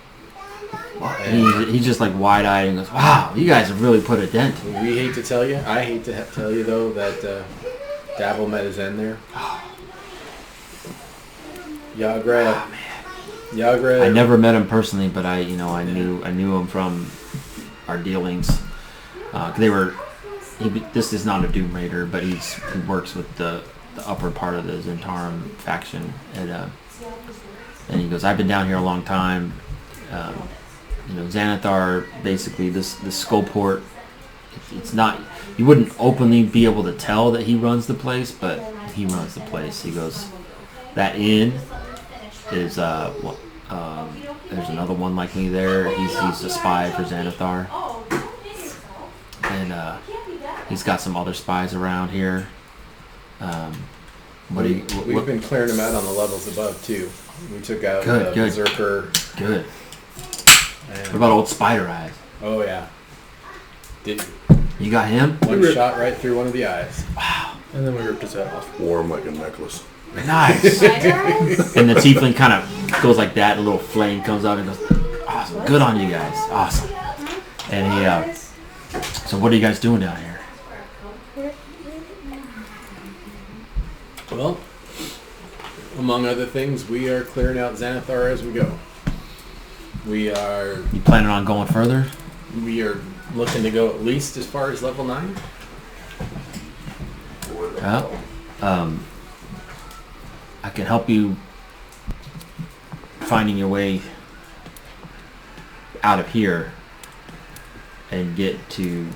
A: And he's just like wide-eyed and goes, "Wow, you guys have really put a dent."
D: We hate to tell you. I hate to tell you though that Dabble met his end there. Yagra. Yagra.
A: I never met him personally, but I knew him from our dealings. This is not a Doom Raider, but he works with the upper part of the Zentarum faction, and he goes, "I've been down here a long time. Xanathar, basically this Skullport, it's not, you wouldn't openly be able to tell that he runs the place, but he runs the place." He goes, "That inn is there's another one like me there. He's a spy for Xanathar, and he's got some other spies around here."
D: We've been clearing them out on the levels above too. We took out
A: Good.
D: Berserker.
A: Good.
D: And
A: What about old Spider Eyes?
D: Oh yeah. Did
A: You got him?
D: one shot right through one of the eyes.
F: And then we ripped his head off.
G: Wore 'em like a necklace.
A: Nice. And the tiefling kind of goes like that. A little flame comes out and goes, "Awesome. Good on you guys. Awesome." And he, so what are you guys doing down here?
D: Well, among other things, we are clearing out Xanathar as we go. We are
A: You planning on going further?
D: looking to go at least as far as level 9.
A: Yeah. I can help you finding your way out of here and get to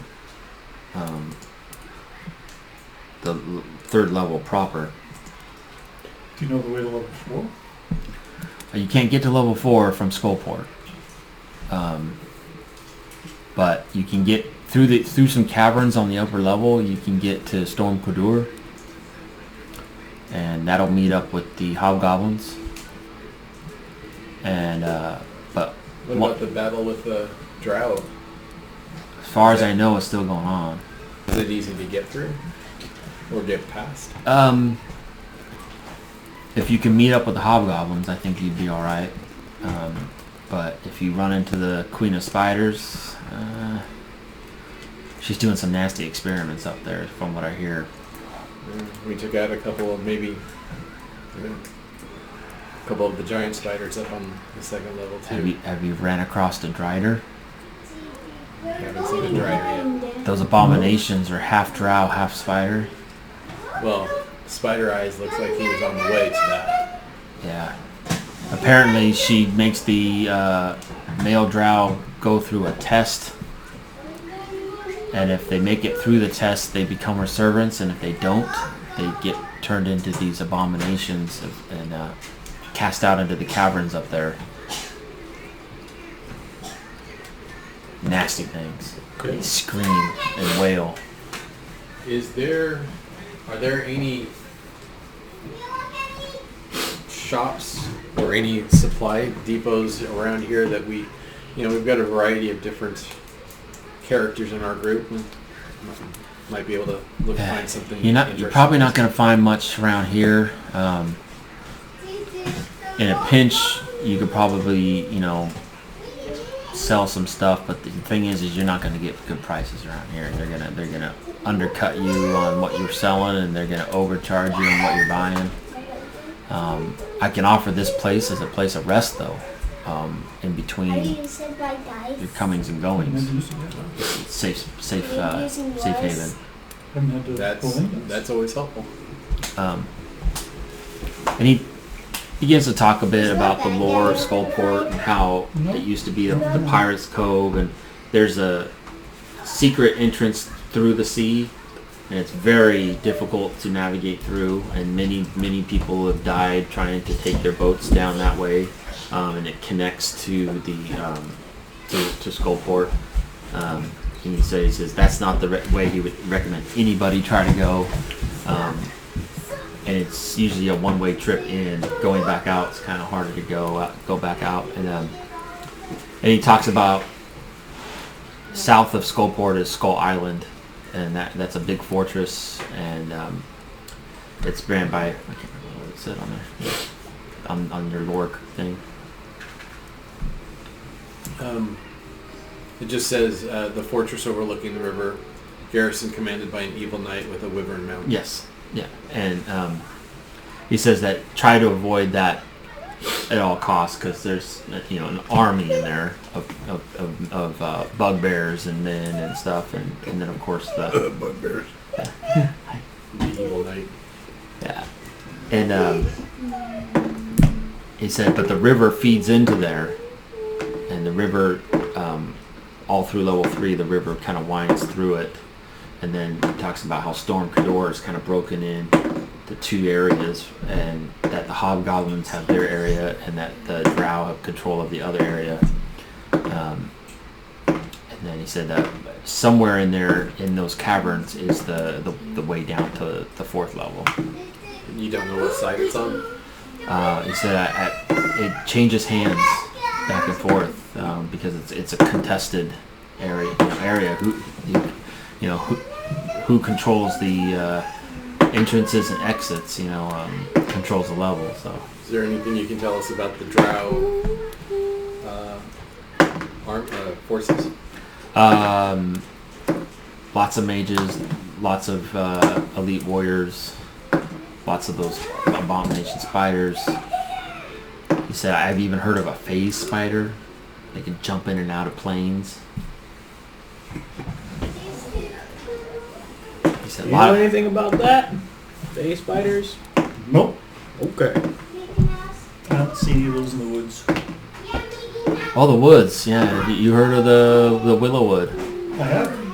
A: the third level proper.
C: Do you know the way to level 4?
A: You can't get to level 4 from Skullport, but you can get through some caverns on the upper level. You can get to Storm Quadur, and that'll meet up with the hobgoblins. And but
D: What about the battle with the drow?
A: as far as I know, it's still going on.
D: Is it easy to get through or get past?
A: If you can meet up with the hobgoblins, I think you'd be all right. But if you run into the Queen of Spiders, she's doing some nasty experiments up there, from what I hear.
D: We took out a couple of the giant spiders up on the second level too.
A: Have you ran across the Drider?
D: I haven't seen a drider yet.
A: Those abominations are half drow, half spider.
D: Well, Spider Eyes looks like he was on the way to that.
A: Yeah. Apparently, she makes the male drow go through a test, and if they make it through the test, they become her servants, and if they don't, they get turned into these abominations and cast out into the caverns up there. Nasty things. They scream and wail.
D: Are there any shops or any supply depots around here that we've got a variety of different characters in our group and might be able to look find something.
A: You're probably not going to find much around here. In a pinch, you could probably, sell some stuff, but the thing is you're not going to get good prices around here. They're gonna undercut you on what you're selling, and they're gonna overcharge you on what you're buying. I can offer this place as a place of rest, though, in between your comings and goings. It's safe haven.
D: That's always helpful.
A: And he begins to talk a bit about the lore of Skullport and how it used to be the Pirates' Cove, and there's a secret entrance through the sea, and it's very difficult to navigate through, and many people have died trying to take their boats down that way, and it connects to the to Skullport. And he says that's not the way he would recommend anybody try to go. And it's usually a one-way trip in. Going back out, it's kind of harder to go back out. And he talks about south of Skullport is Skull Island, and that's a big fortress, and it's ran by, I can't remember what it said on there, on your lore thing.
D: It just says the fortress overlooking the river, garrison commanded by an evil knight with a wyvern mount.
A: Yes. Yeah, and he says that try to avoid that at all costs, because there's an army in there of bugbears and men and stuff, and then of course the
G: bugbears.
D: The evil knight.
A: Yeah, and he said, but the river feeds into there, and the river all through level 3, the river kind of winds through it. And then he talks about how Storm Quadur is kind of broken in the two areas, and that the hobgoblins have their area, and that the drow have control of the other area. And then he said that somewhere in there, in those caverns, is the way down to the 4th level.
D: You don't know what side it's on?
A: He said it changes hands back and forth because it's a contested area. Who controls the entrances and exits, controls the level. So,
D: is there anything you can tell us about the drow forces?
A: Lots of mages, lots of elite warriors, lots of those abomination spiders. He said, I've even heard of a phase spider. They can jump in and out of planes.
F: Do you know anything about that? Phase spiders?
C: Nope.
F: Okay.
C: not see any of those in the woods.
A: Oh, the woods. Yeah, you heard of the willow wood?
C: I have.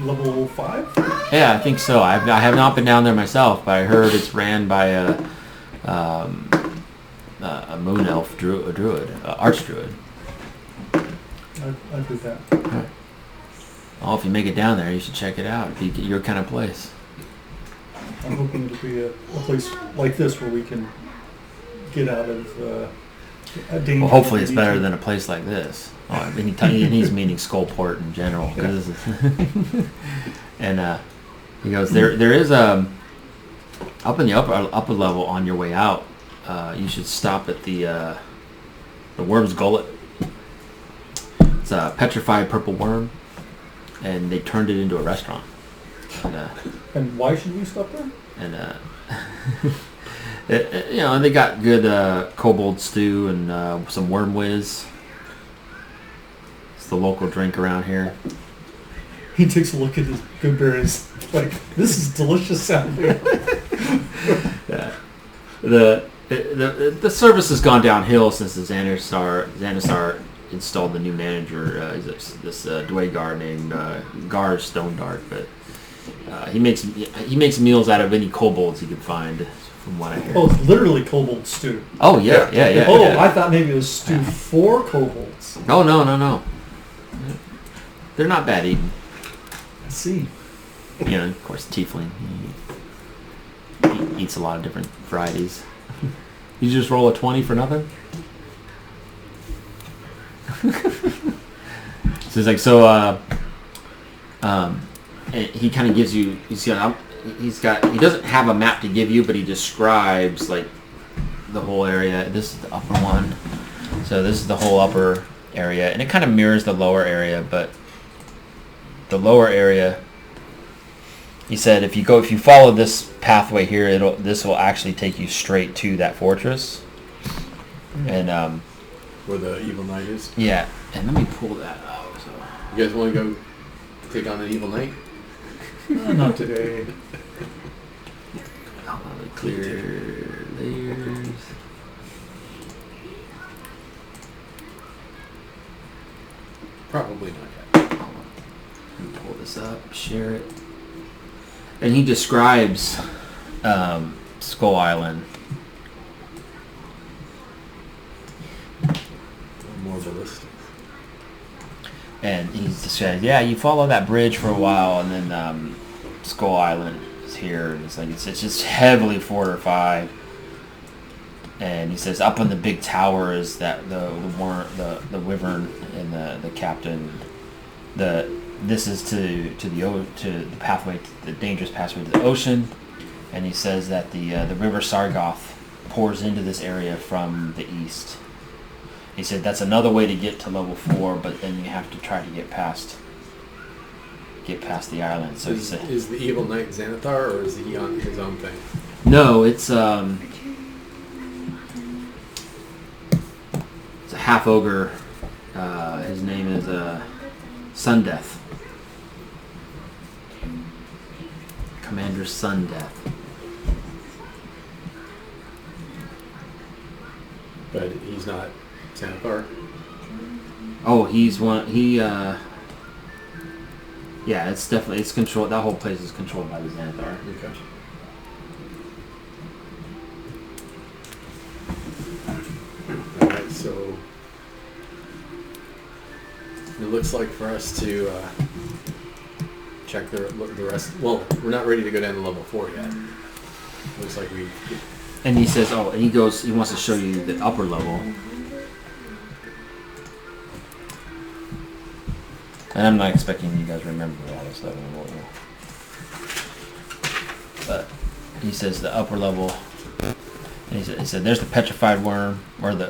C: Level 5?
A: Yeah, I think so. I have not been down there myself, but I heard it's ran by a moon elf, a archdruid.
C: I'd do that.
A: Oh, if you make it down there, you should check it out. It'd be your kind of place.
C: I'm hoping it'll be a place like this where we can get out of a danger.
A: Well, hopefully it's better than a place like this. Oh, and he's meaning Skullport in general. And he goes, there is up in the upper level on your way out. You should stop at the Worm's Gullet. It's a petrified purple worm, and they turned it into a restaurant.
C: And why should we stop there?
A: And they got good kobold stew and some worm whiz. It's the local drink around here.
C: He takes a look at his good berries. Like, this is delicious sounding.
A: Yeah. The service has gone downhill since the Xanathar installed the new manager. This Dwagar named Gar Stonedark, but he makes meals out of any kobolds he can find, from what I hear.
C: Oh, it's literally kobold stew.
A: Oh yeah.
C: Oh,
A: yeah.
C: I thought maybe it was stew for kobolds.
A: Oh no. They're not bad eating.
C: I see.
A: Of course, tiefling. He eats a lot of different varieties. You just roll a 20 for nothing? So it's like, he kind of gives you, he doesn't have a map to give you, but he describes like the whole area. This is the upper one. So this is the whole upper area, and it kind of mirrors the lower area, but the lower area, he said, if you follow this pathway here, this will actually take you straight to that fortress. And
D: where the evil knight is.
A: Yeah, and let me pull that out. So
D: you guys want to go take on an evil knight?
C: Not today.
A: Clear layers.
D: Probably not yet.
A: Let me pull this up, share it. And he describes Skull Island.
D: More ballistic.
A: And he said, yeah, you follow that bridge for a while, and then Skull Island is here. And it's just heavily fortified. And he says, up on the big tower is that the wyvern and the captain. This is to the pathway, the dangerous pathway to the ocean. And he says that the river Sargoth pours into this area from the east. He said that's another way to get to level 4, but then you have to try to get past the island. So
D: is the evil knight Xanathar, or is he on his own thing?
A: No, it's a half ogre. His name is Sundeath. Commander Sundeath.
D: But he's not Xanathar.
A: Oh, he's one. Yeah, it's controlled. That whole place is controlled by the Xanathar.
D: Okay. Alright, so it looks like for us to check the rest. Well, we're not ready to go down to level 4 yet. Looks like we.
A: And he says, oh, and he wants to show you the upper level. And I'm not expecting you guys to remember all this stuff anymore. But he says the upper level, and he said there's the petrified worm, or the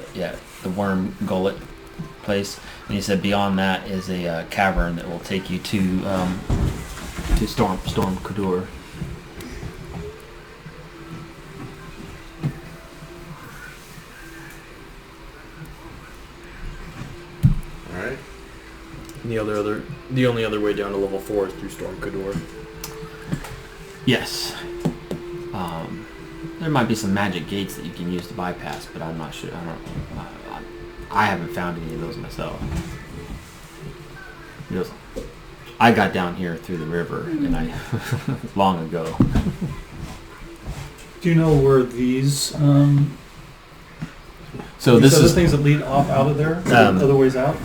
A: worm gullet place. And he said beyond that is a cavern that will take you to Storm Kadur.
D: Alright.
F: The only other way down to level 4 is through Storm Kadur.
A: Yes. There might be some magic gates that you can use to bypass, but I'm not sure. I haven't found any of those myself. He goes, I got down here through the river, and I long ago.
C: Do you know where these
A: So
C: these
A: this
C: other
A: is
C: things that lead off out of there? Other ways out?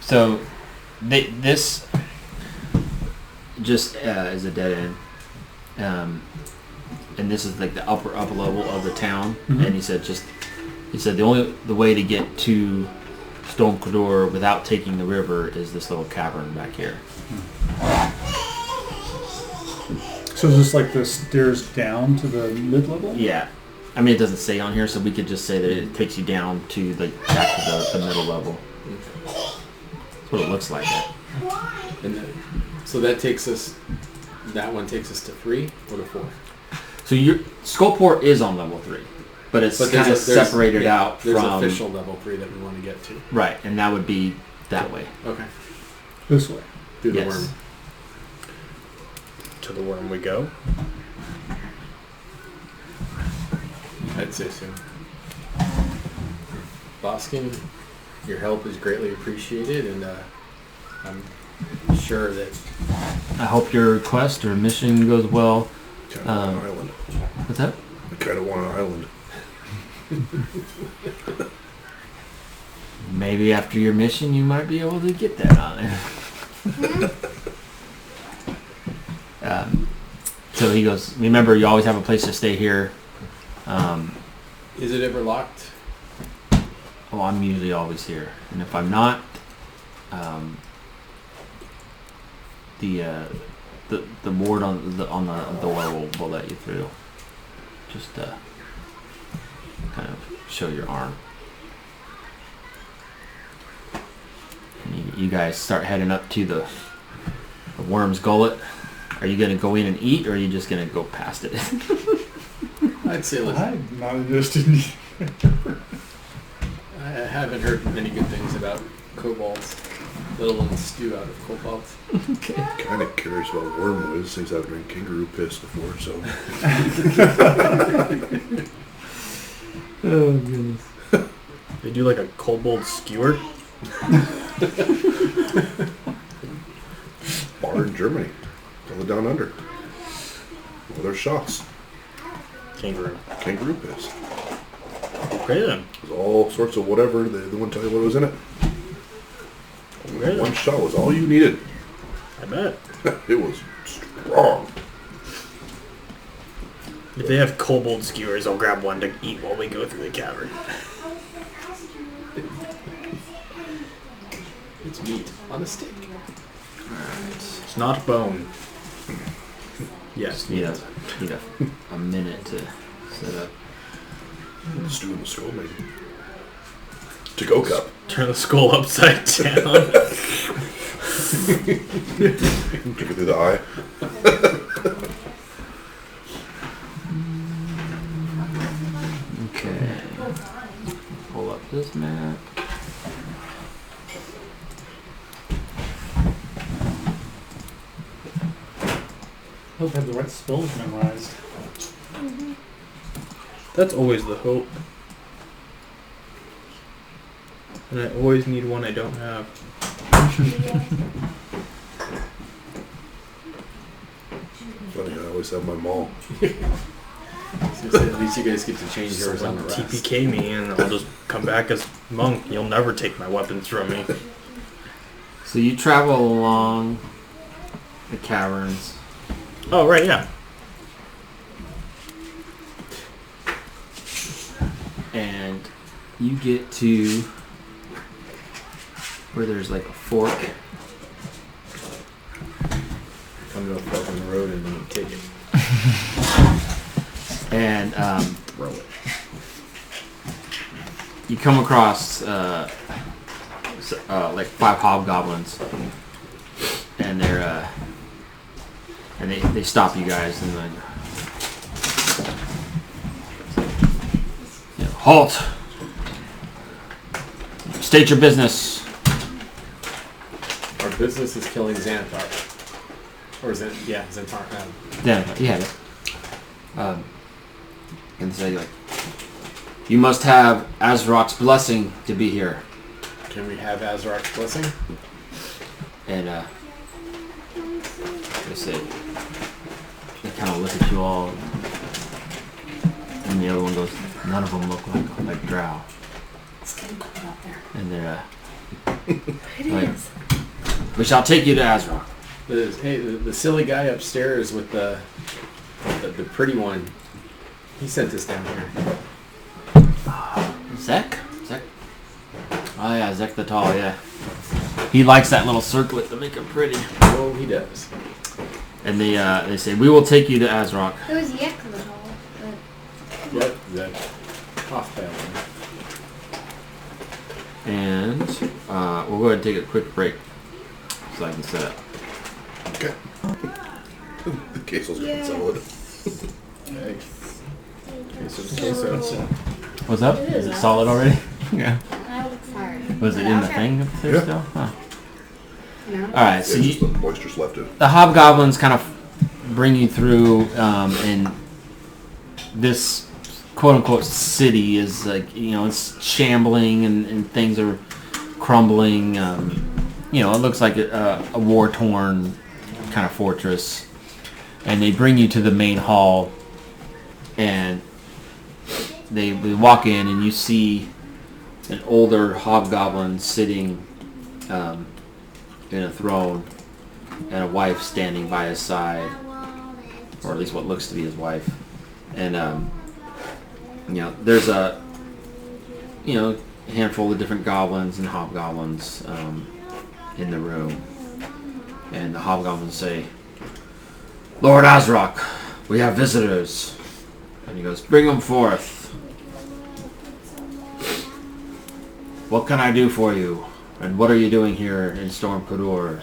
A: so this just is a dead end. And this is like the upper level of the town.
C: Mhm.
A: And he said the way to get to Stone Corridor without taking the river is this little cavern back here.
C: So is this like the stairs down to the mid-level?
A: Yeah, I mean it doesn't say on here, so we could just say that it takes you down to the back to the middle level. That's what it looks like.
D: And so that takes us. That one takes us to 3 or to 4.
A: So your Skullport is on level 3, but it's kind of separated out
D: There's
A: from
D: official level 3 that we want to get to.
A: right, and that would be that way.
D: Okay.
C: This way.
D: Through the
A: Yes.
D: worm.
F: To the worm we go.
D: I'd say so. Boskin, your help is greatly appreciated, and I'm sure that
A: I hope your quest or mission goes well.
G: Kind of want an island.
A: What's that?
G: I kind of want an island.
A: Maybe after your mission, you might be able to get that on there. So he goes, remember, you always have a place to stay here.
D: is it ever locked?
A: Oh, I'm usually always here. And if I'm not, the board on the door will let you through. Just kind of show your arm. And you guys start heading up to the worm's gullet. Are you gonna go in and eat, or are you just gonna go past it?
D: I'd say let's.
C: I'm not interested in
D: I haven't heard many good things about kobolds, let alone stew out of kobolds.
A: Okay.
G: Kind of curious about wormwood since I've drank kangaroo piss before, so.
A: Oh goodness.
F: They do like a kobold skewer.
G: Bar in Germany. All the down under. Well, there's shots.
F: Kangaroo.
G: Kangaroo piss.
F: Okay then.
G: There's all sorts of whatever. They wouldn't tell you what was in it.
F: Okay
G: One
F: then.
G: shot was all you needed.
F: I bet.
G: It was strong.
F: If they have kobold skewers, I'll grab one to eat while we go through the cavern.
D: It's meat on a stick.
F: It's not bone. Yes.
A: Need a minute to set up.
G: Stew in the skull, maybe. To-go cup.
F: Turn the skull upside down.
G: Took it through the eye.
A: Okay. Pull up this map.
C: I hope I have the right spells memorized.
F: That's always the hope. And I always need one I don't have.
G: Funny, I always have my maul.
D: So at least you guys get to change yours on the rest.
F: TPK me and I'll just come back as monk. You'll never take my weapons from me.
A: So you travel along the caverns.
F: Oh, right, yeah.
A: And you get to where there's like a fork.
D: Come to a fork in the road and then you take it.
A: And
F: Throw it.
A: you come across like 5 hobgoblins, and they're and they stop you guys and then halt. State your business.
D: Our business is killing Xanathar. Or is it? Yeah, Xanathar.
A: Then you have it. and say, like, you must have Azrok's blessing to be here.
D: Can we have Azrok's blessing?
A: And they say, they kind of look at you all, and the other one goes, none of them look like drow.
I: It's getting cold out there.
A: And they're
I: It
A: like,
I: is.
A: we shall take you to Azrok.
D: The silly guy upstairs with the pretty one, he sent us down here.
A: Zek? Oh yeah, Zek the Tall, yeah. He likes that little circlet to make him pretty.
D: Oh, he does.
A: And they say, we will take you to Azrok.
B: It was Yek the Tall.
D: Yep, that off bad.
A: And we'll go ahead and take a quick break so I can set up.
G: Okay. The queso's getting solid.
A: What's up?
I: It
A: Is
I: is,
A: it
I: huh?
A: solid already? Yeah.
B: I look sorry.
A: Was it in the thing up there
G: Yeah.
A: still? Huh.
I: No.
A: Alright, so
G: Yeah, just
A: you,
G: the moisture's left it.
A: the hobgoblins kind of bring you through, and this quote-unquote city is like, it's shambling and things are crumbling. It looks like a war-torn kind of fortress. And they bring you to the main hall, and they walk in, and you see an older hobgoblin sitting in a throne, and a wife standing by his side, or at least what looks to be his wife. And there's a handful of different goblins and hobgoblins in the room, and the hobgoblins say, Lord Azrok, we have visitors. And he goes, bring them forth. What can I do for you? And what are you doing here in Storm Kodor?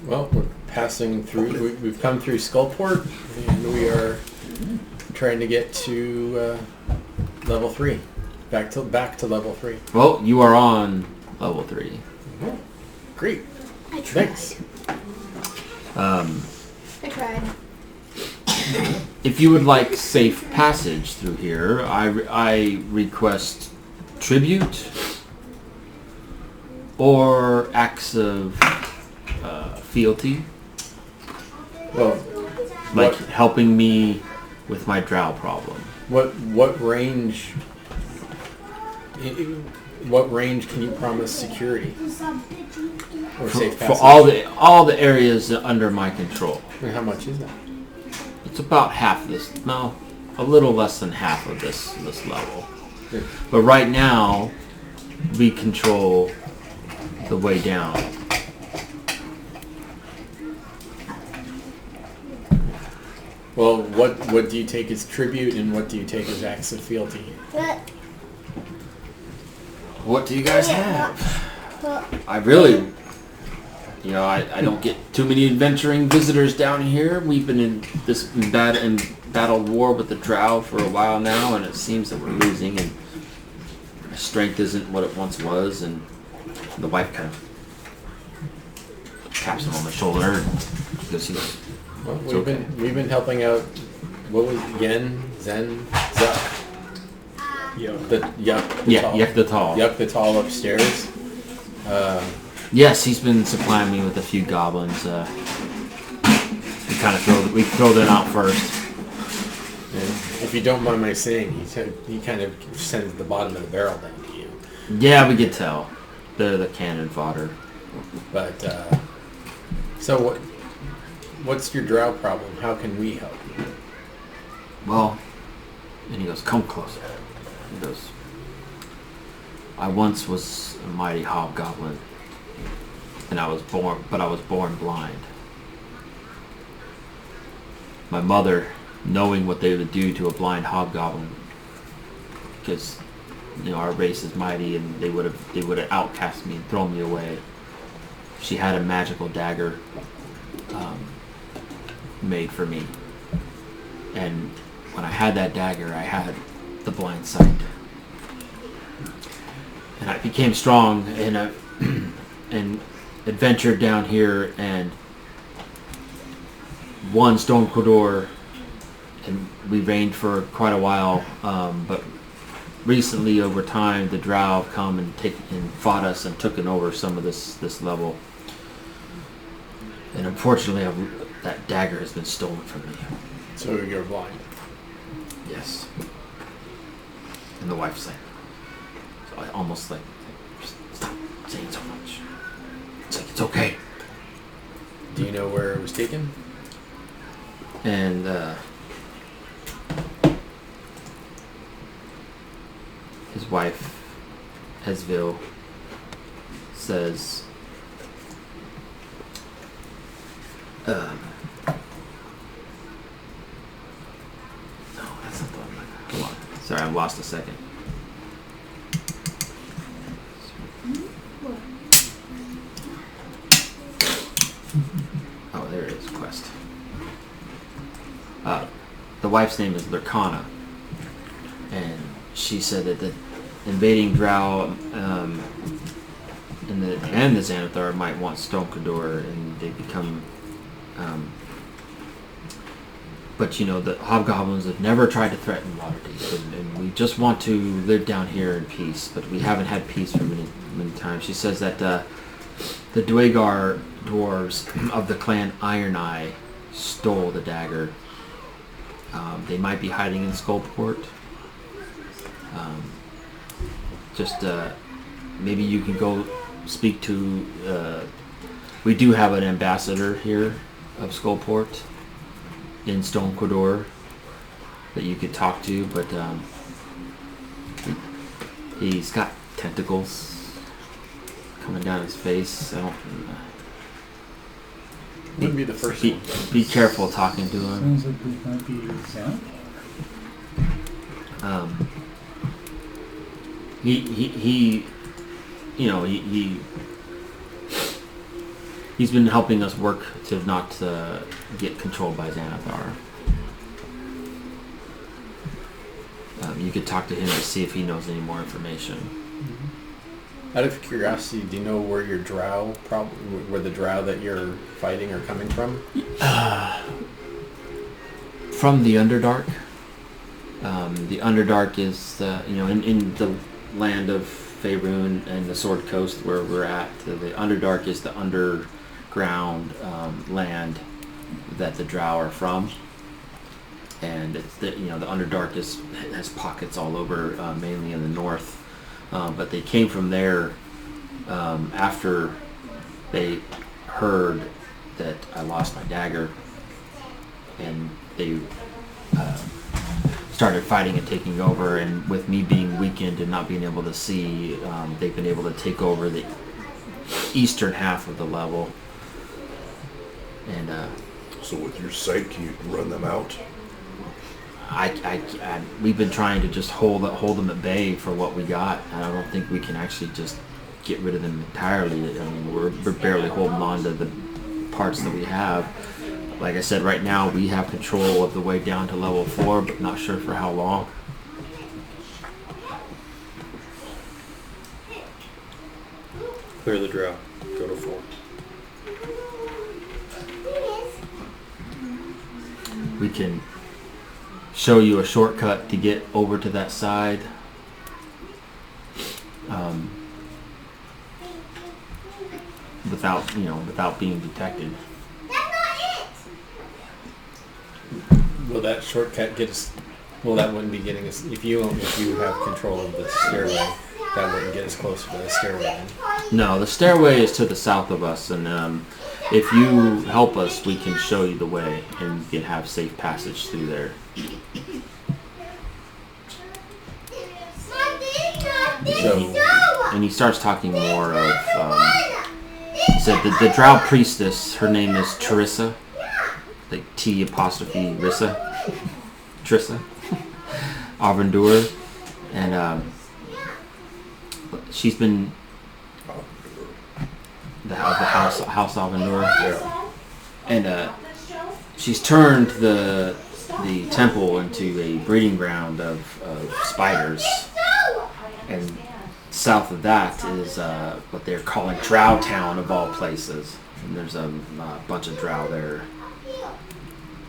D: Well, we're passing through. We've come through Skullport, and we are trying to get to level 3. Back to level 3.
A: Well, you are on level 3.
D: Great.
B: I tried.
D: Thanks.
B: I tried.
A: If you would like safe passage through here, I request tribute or acts of fealty,
D: Well,
A: like
D: what-
A: helping me with my drow problem.
D: what range? What range can you promise security or safe
A: For
D: passage?
A: all the areas under my control.
D: And how much is that?
A: It's about half this. No, a little less than half of this level.
D: Good.
A: But right now, we control the way down.
D: Well, what do you take as tribute, and what do you take as acts of fealty?
H: But,
A: What do you guys have? I really, I don't get too many adventuring visitors down here. We've been in this battle war with the drow for a while now, and it seems that we're losing, and my strength isn't what it once was. And the wife kind of taps him on the shoulder because he's
D: Well,
A: It's okay.
D: we've been helping out. What was Yen, Zen, Zuck?
F: Yup.
D: The
A: Yek the Tall.
D: Yuck the Tall upstairs.
A: Yes, he's been supplying me with a few goblins. We throw them out first.
D: And if you don't mind my saying, he kind of sends the bottom of the barrel down to you.
A: Yeah, we could tell. They're the cannon fodder.
D: But so what's your drow problem? How can we help you?
A: Well, and he goes, come closer. He goes, I once was a mighty hobgoblin, and I was born blind. My mother, knowing what they would do to a blind hobgoblin, because our race is mighty, and they would have outcast me and thrown me away. She had a magical dagger made for me, and when I had that dagger, I had the blind sight, and I became strong, and and adventured down here and won Storm Kodor and we reigned for quite a while, but recently over time the drow have come and fought us and taken over some of this level. And unfortunately, that dagger has been stolen from me.
D: So you're blind.
A: Yes. And the wife's like, so I almost like, stop saying so much. It's like, it's okay.
D: Do you know where it was taken?
A: And his wife, Hesville, says, no, that's not the one. Come on. Sorry, I lost a second. Oh, there it is, quest. The wife's name is Lurkana, and she said that the invading drow and the Xanathar might want Stone Cador, and they become. But you know, the hobgoblins have never tried to threaten Waterdeep, and we just want to live down here in peace. But we haven't had peace for many times. She says that the Dwagar dwarves of the clan Iron Eye stole the dagger. They might be hiding in Skullport. Maybe you can go speak to. We do have an ambassador here of Skullport in Stone Corridor that you could talk to, but he's got tentacles coming down his face. I don't.
D: Wouldn't be the first
A: be,
D: one.
A: Be careful talking to him.
C: Sounds like it might be Xanathar.
A: He's been helping us work to not get controlled by Xanathar. You could talk to him to see if he knows any more information.
D: Out of curiosity, do you know where your drow, where the drow that you're fighting are coming from?
A: From the Underdark. The Underdark is, in the land of Faerun and the Sword Coast where we're at. The Underdark is the underground land that the drow are from. And it's the Underdark has pockets all over, mainly in the north. But they came from there after they heard that I lost my dagger, and they started fighting and taking over. And with me being weakened and not being able to see, they've been able to take over the eastern half of the level. And
G: so with your sight, can you run them out?
A: We've been trying to just hold them at bay for what we got. And I don't think we can actually just get rid of them entirely. I mean, we're barely holding on to the parts that we have. Like I said, right now we have control of the way down to level 4, but not sure for how long.
F: Clear the drow. Go to 4.
A: We can show you a shortcut to get over to that side. Without being detected.
D: Will that shortcut get us? Well, that wouldn't be getting us. If you have control of the stairway, that wouldn't get us closer to the stairway. Then.
A: No, the stairway is to the south of us, and if you help us, we can show you the way, and you can have safe passage through there. So, and he starts talking more of. He said the drow priestess. Her name is Terissa, like T''Rissa, Trissa, Arvendur, and she's been the house Arvendur, and she's turned the temple into a breeding ground of spiders, and south of that is what they're calling Drow Town of all places, and there's a bunch of drow there.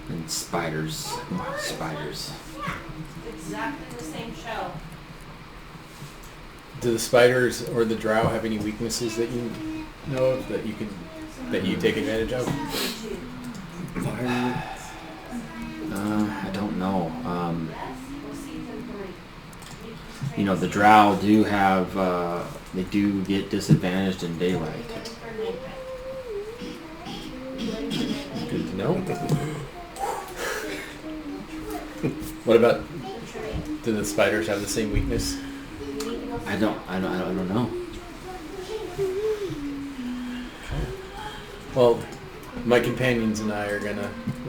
A: And spiders. Oh, spiders.
J: Exactly the same shell.
D: Do the spiders or the drow have any weaknesses that you know of that you take advantage of?
A: I don't know. The drow do have, they do get disadvantaged in daylight.
D: Good to know. What about, do the spiders have the same weakness?
A: I don't know.
D: Well, my companions and I we're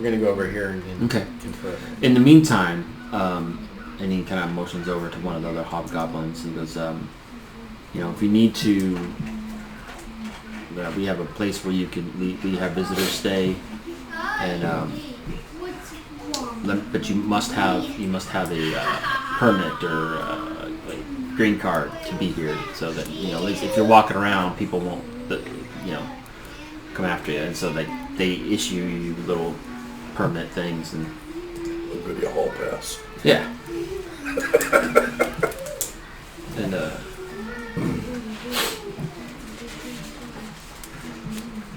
D: gonna go over here and
A: Okay.
D: confer.
A: In the meantime, and he kind of motions over to one of the other hobgoblins and goes, if you need to, we have a place where you can we have visitors stay, and but you must have a permit or a green card to be here, so that at least if you're walking around, people won't come after you, and so they issue you little permit things and
G: Video hall pass.
A: yeah. And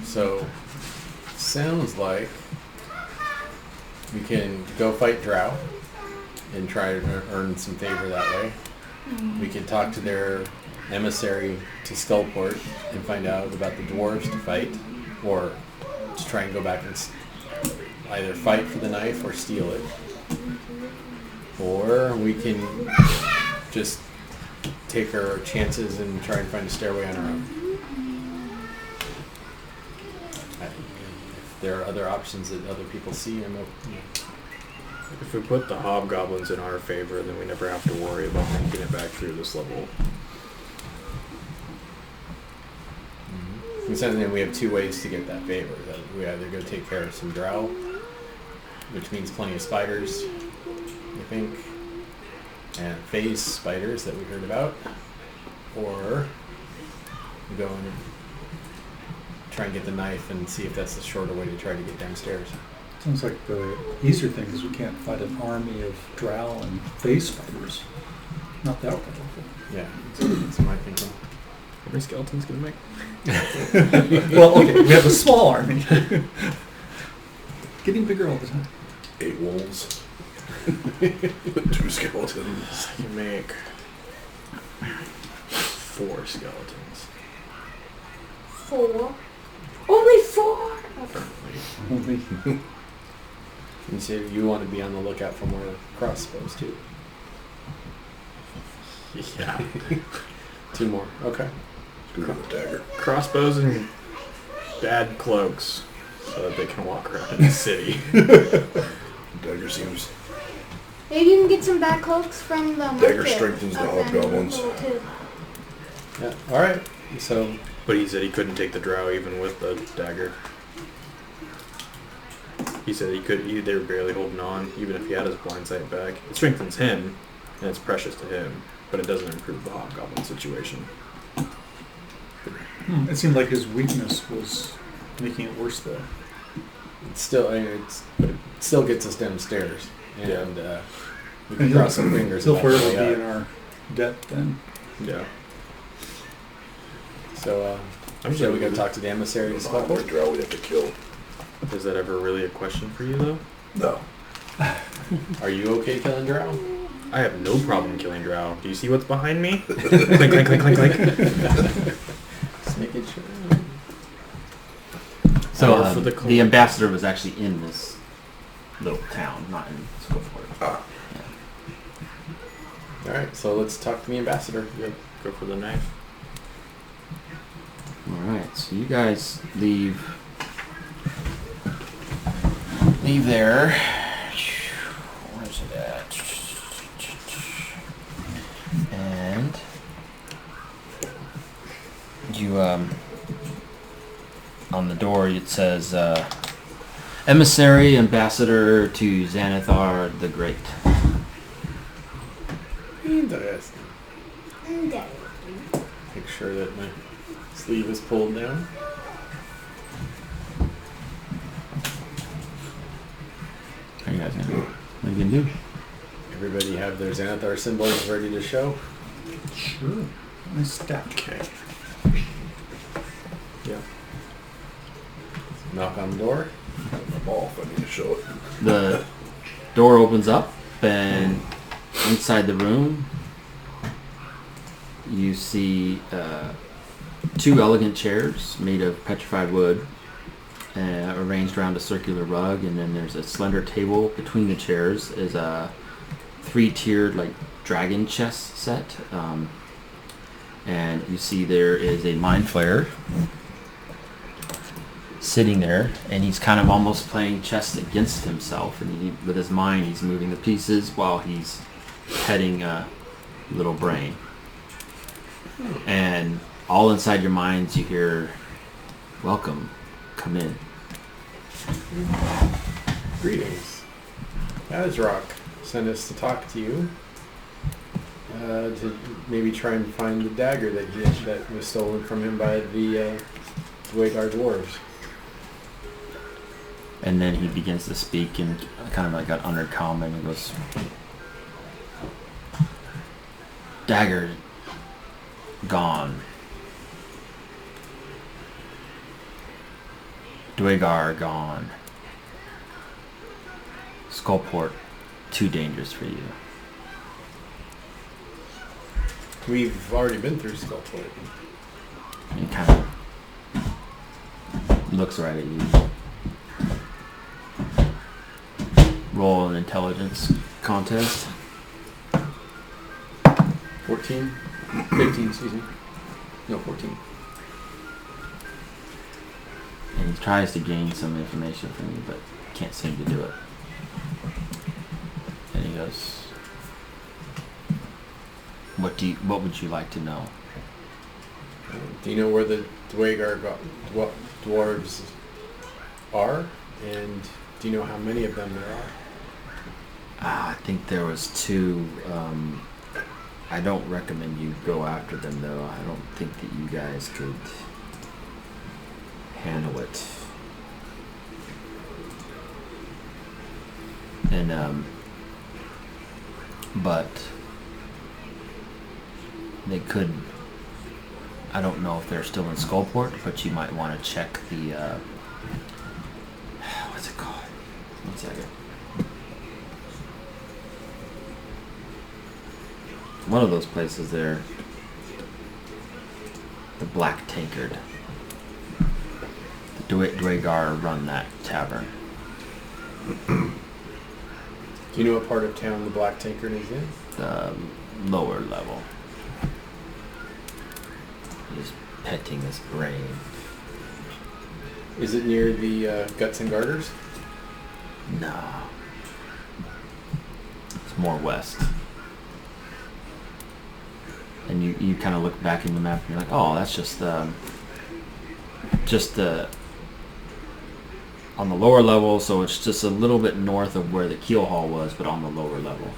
D: So, sounds like we can go fight drow and try to earn some favor that way. We can talk to their emissary to Skullport and find out about the dwarves to fight, or to try and go back and either fight for the knife or steal it. Or we can just take our chances and try and find a stairway on our own. If there are other options that other people see, I'm open.
F: If we put the hobgoblins in our favor, then we never have to worry about making it back through this level.
D: And so then we have two ways to get that favor. That we either go take care of some drow, which means plenty of spiders, I think, and phase spiders that we heard about, or we go and try and get the knife and see if that's the shorter way to try to get downstairs.
C: Sounds like the easier thing is we can't fight an army of drow and face fighters. Not that powerful.
D: Yeah, that's my thinking.
F: How many skeletons can we make?
C: Well, okay, we have a small army. Getting bigger all the time.
G: 8 wolves. 2 skeletons.
F: I can make 4 skeletons.
B: 4. Only 4.
C: Only
D: You say you want to be on the lookout for more crossbows too.
F: Yeah.
D: 2 more. Okay.
G: Let's go get the dagger.
F: Crossbows and bad cloaks so that they can walk around in the city.
G: Dagger seems.
B: Maybe you can get some bad cloaks from the market.
G: Dagger strengthens the hobgoblins.
B: Too.
D: Yeah. All right. So
F: But he said he couldn't take the drow even with the dagger. He said they were barely holding on, even if he had his blind sight back. It strengthens him, and it's precious to him, but it doesn't improve the hobgoblin situation.
C: It seemed like his weakness was making it worse, though.
D: it's still, but it still gets us downstairs, and we can
C: And
D: cross some fingers.
C: He'll
D: and back
C: forever
D: way
C: be
D: up.
C: in our debt then.
F: Yeah.
D: So
F: I'm
D: shall we go
F: sure
D: talk to the emissary to
G: How many
D: Skullport?
G: drow we have to kill?
F: Is that ever really a question for you, though?
G: No.
D: Are you okay killing drow?
F: I have no problem killing drow. Do you see what's behind me? Clink, clink, clink, clink, clink.
D: Just making sure.
A: so
F: Or for
A: the ambassador was actually in this little town, not in Skullport.
G: Ah.
D: All right. So let's talk to the ambassador.
F: Yep. Go for the knife.
A: All right, so you guys leave there. Where's it at? And you on the door it says emissary ambassador to Xanathar the Great.
D: Interesting.
B: Okay.
D: Make sure that my sleeve is pulled down.
A: What you can do?
D: Everybody have their Xanathar symbols ready to show?
C: Sure. Nice stack.
D: Okay. Yeah. Knock on the door.
G: My ball if I need to show it.
A: The door opens up, and inside the room, you see 2 elegant chairs made of petrified wood, arranged around a circular rug, and then there's a slender table between the chairs. Is a 3-tiered like dragon chess set, and you see there is a mind flayer sitting there, and he's kind of almost playing chess against himself, and with his mind he's moving the pieces while he's petting a little brain. And all inside your minds you hear, "Welcome, come in."
D: Greetings. Azrock sent us to talk to you. To maybe try and find the dagger that was stolen from him by the Dwagar dwarves.
A: And then he begins to speak in kind of like an undercommon, and he goes, "Dagger gone. Dwagar gone. Skullport too dangerous for you."
D: We've already been through Skullport.
A: And he kind of looks right at you. Roll an intelligence contest.
D: 14? 15, excuse me. No, 14.
A: And he tries to gain some information from you, but can't seem to do it. And he goes, What would you like to know?"
D: Do you know where the Dwagar dwarves are? And do you know how many of them there are?
A: I think there was 2. I don't recommend you go after them, though. I don't think that you guys could handle it. And but they could. I don't know if they're still in Skullport, but you might want to check the. What's it called? 1 second. One of those places there. The Black Tankard. The Dwagar run that tavern.
D: Do you know what part of town the Black Tankard is in?
A: The lower level. He's petting his brain.
D: Is it near the Guts and Garters?
A: No. It's more west. And you kind of look back in the map and you're like, oh, that's just on the lower level, so it's just a little bit north of where the keel hall was, but on the lower level.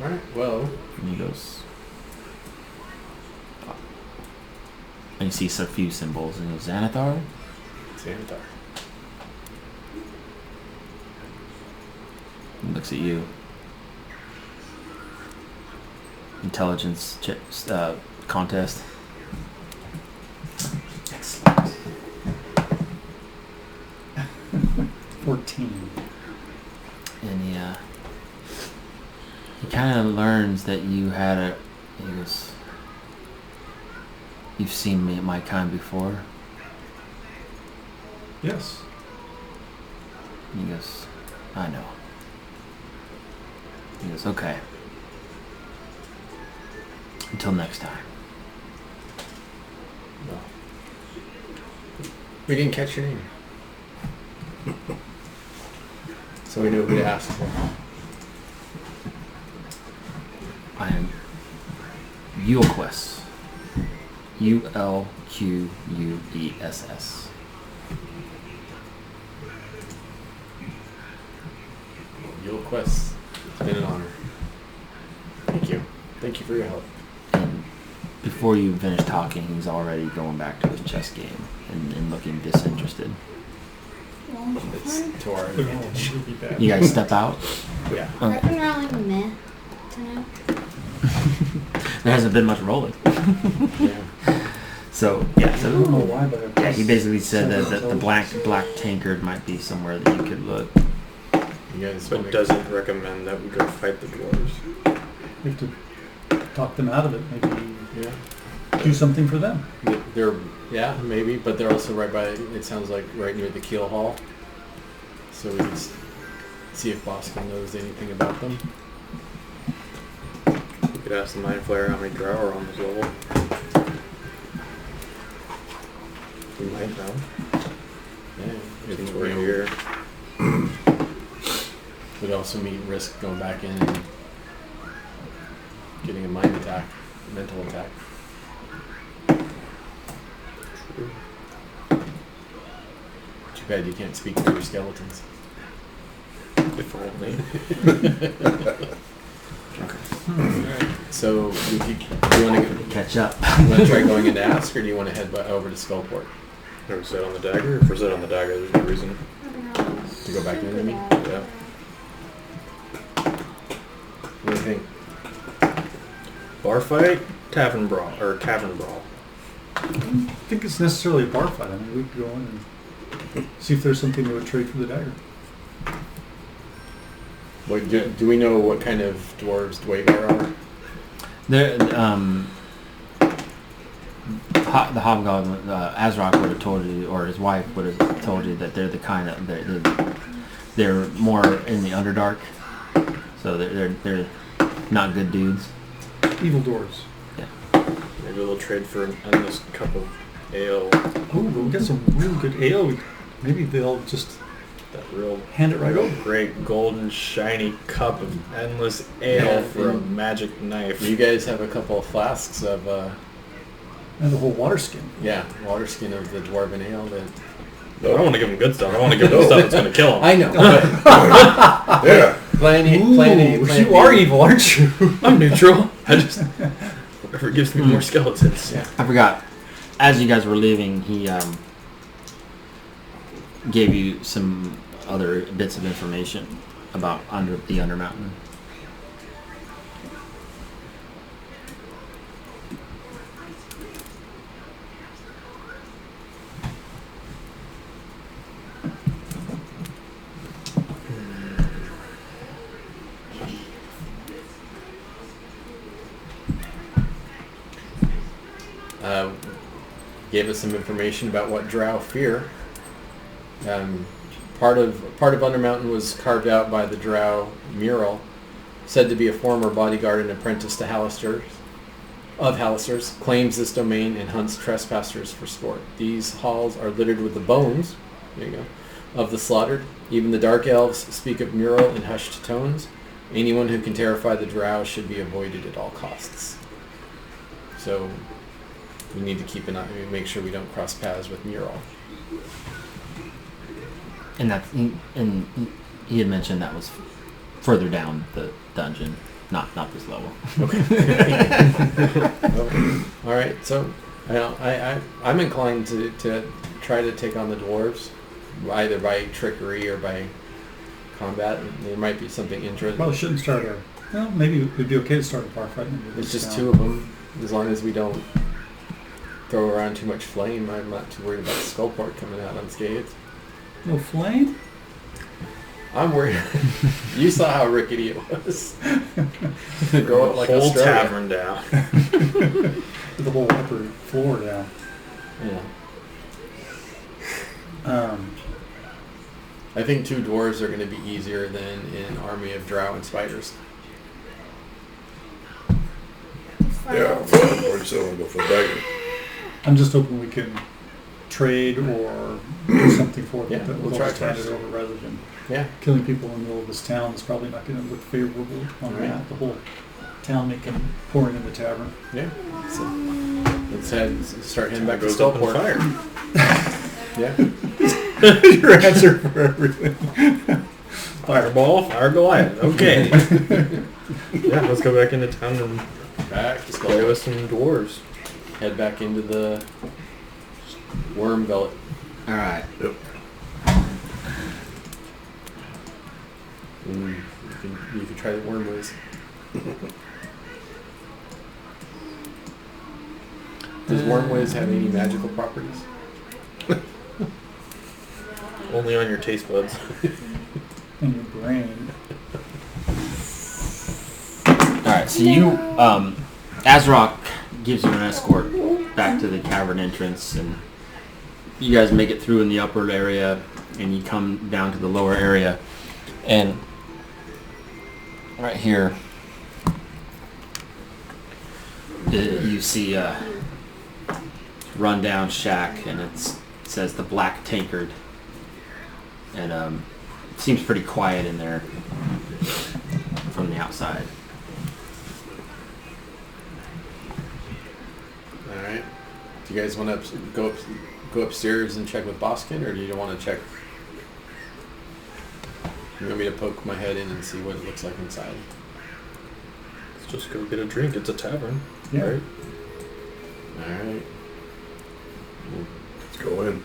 D: Alright, well.
A: And he goes, and you see a few symbols, and he goes, Xanathar?
D: Xanathar.
A: He looks at you. Intelligence contest.
C: Excellent. 14.
A: And he kind of learns that you had a. He goes, "You've seen me at my kind before."
C: Yes.
A: And he goes, "I know." He goes, "Okay. Until next time."
D: No. We didn't catch your name. So we know who to ask for.
A: I am Ulquess. Ulquess.
D: Ulquess. It's been an honor. Thank you. Thank you for your help.
A: And before you finish talking, he's already going back to his chess game and looking disinterested.
D: It's to our
C: But no,
D: advantage.
C: it would be bad.
A: You guys step out.
D: Yeah.
A: Okay.
H: I've been rolling meh tonight.
A: There hasn't been much rolling.
D: Yeah.
A: So yeah,
C: I don't know
A: so
C: why, but
A: yeah, he basically said that the black tankard might be somewhere that you could look.
D: You guys
F: But
D: wanna-
F: doesn't recommend that we go fight the dwarves.
C: we have to talk them out of it. Maybe
D: Yeah.
C: do something for them.
D: They're yeah, maybe, but they're also right by. It sounds like right near the keel hall. So we can see if Bosco knows anything about them.
F: We could ask the Mind Flayer how many drow are on this level. We might know.
D: Yeah,
F: Since
D: it's
F: we're
D: real.
F: here.
D: Would also risk going back in and getting a mind attack, mental attack.
F: True.
D: Too bad you can't speak to your skeletons.
F: If only.
D: So do you want to
A: Catch up.
D: try going into Ask, or do you want to head over to Skullport
F: Are we set on the dagger? If we're set on the dagger, there's no reason.
D: to go back in? I mean,
F: Yeah.
D: what do you think?
F: Bar fight, tavern brawl, or cavern brawl.
C: I don't think it's necessarily a bar fight. I mean, we could go in and see if there's something that would trade for the dagger.
D: What, do we know what kind of dwarves Dwagar are?
A: There, the hobgoblin, Azrock would have told you, or his wife would have told you that they're the kind of they're more in the Underdark, so they're not good dudes.
C: Evil doors.
F: Maybe they'll trade for an endless cup of ale.
C: Oh, we got some real good ale. Maybe they'll just
F: That real
C: hand it right over.
F: great golden shiny cup of endless ale
D: Yeah,
F: for a
D: and
F: magic knife.
D: You guys have a couple of flasks of
C: And the whole water skin.
D: water skin of the dwarven ale that
F: I don't want to give them good stuff. I want to give them stuff that's going to kill them.
D: I know.
G: Yeah.
D: Plan A.
C: You are evil, aren't you?
F: I'm neutral. I just whatever gives me more skeletons.
D: Yeah.
A: I forgot. As you guys were leaving, he gave you some other bits of information about the Undermountain.
D: Gave us some information about what drow fear. Part of Undermountain was carved out by the drow mural, said to be a former bodyguard and apprentice to Hallisters, claims this domain and hunts trespassers for sport. These halls are littered with the bones, there you go, of the slaughtered. Even the dark elves speak of mural in hushed tones. Anyone who can terrify the drow should be avoided at all costs. So we need to keep an eye, make sure we don't cross paths with mural.
A: And he had mentioned that was further down the dungeon, not this level.
D: All right, so I'm inclined to try to take on the dwarves, either by trickery or by combat. There might be something interesting.
C: Probably shouldn't start a. Well, maybe it'd be okay to start a bar fight.
D: It's just two of them. As long as we don't throw around too much flame, I'm not too worried about Skullport coming out unscathed.
C: No flame?
D: I'm worried. You saw how rickety it was. Go up like
F: whole
D: Australia.
F: tavern down.
C: With the whole upper floor down.
D: Yeah. I think two dwarves are going to be easier than an army of drow and spiders.
G: Yeah, I'm pretty sure I'll go for the dagger.
C: I'm just hoping we can trade or do something for them
D: Yeah,
C: that
D: we'll
C: will
D: try
C: just hand it
D: first.
C: over rather than
D: Yeah.
C: killing people in the middle of this town. It's probably not going to look favorable on
D: Right.
C: the whole town pouring in the tavern.
D: Yeah. So let's start heading back to
F: Goes up in
D: Skullport.
F: fire.
D: Yeah.
C: Your answer for everything.
F: Fireball, fire Goliath. Okay. Yeah, let's go back into town and
D: Back to
F: play
D: Skullport.
F: with some dwarves.
D: Head back into the worm gullet.
A: All right.
G: Yep.
D: You can try the worm whiz. Does worm whiz have any magical properties?
F: Only on your taste buds.
C: In your brain.
A: Alright, so you, Azrock gives you an escort back to the cavern entrance, and you guys make it through in the upper area, and you come down to the lower area, and right here, you see a rundown shack, and it says the Black Tankard, and it seems pretty quiet in there from the outside.
D: All right. Do you guys want to go upstairs and check with Boskin, or do you want to check? You want me to poke my head in and see what it looks like inside?
F: Let's just go get a drink. It's a tavern.
C: Yeah.
F: Right?
D: All right.
G: Let's go in.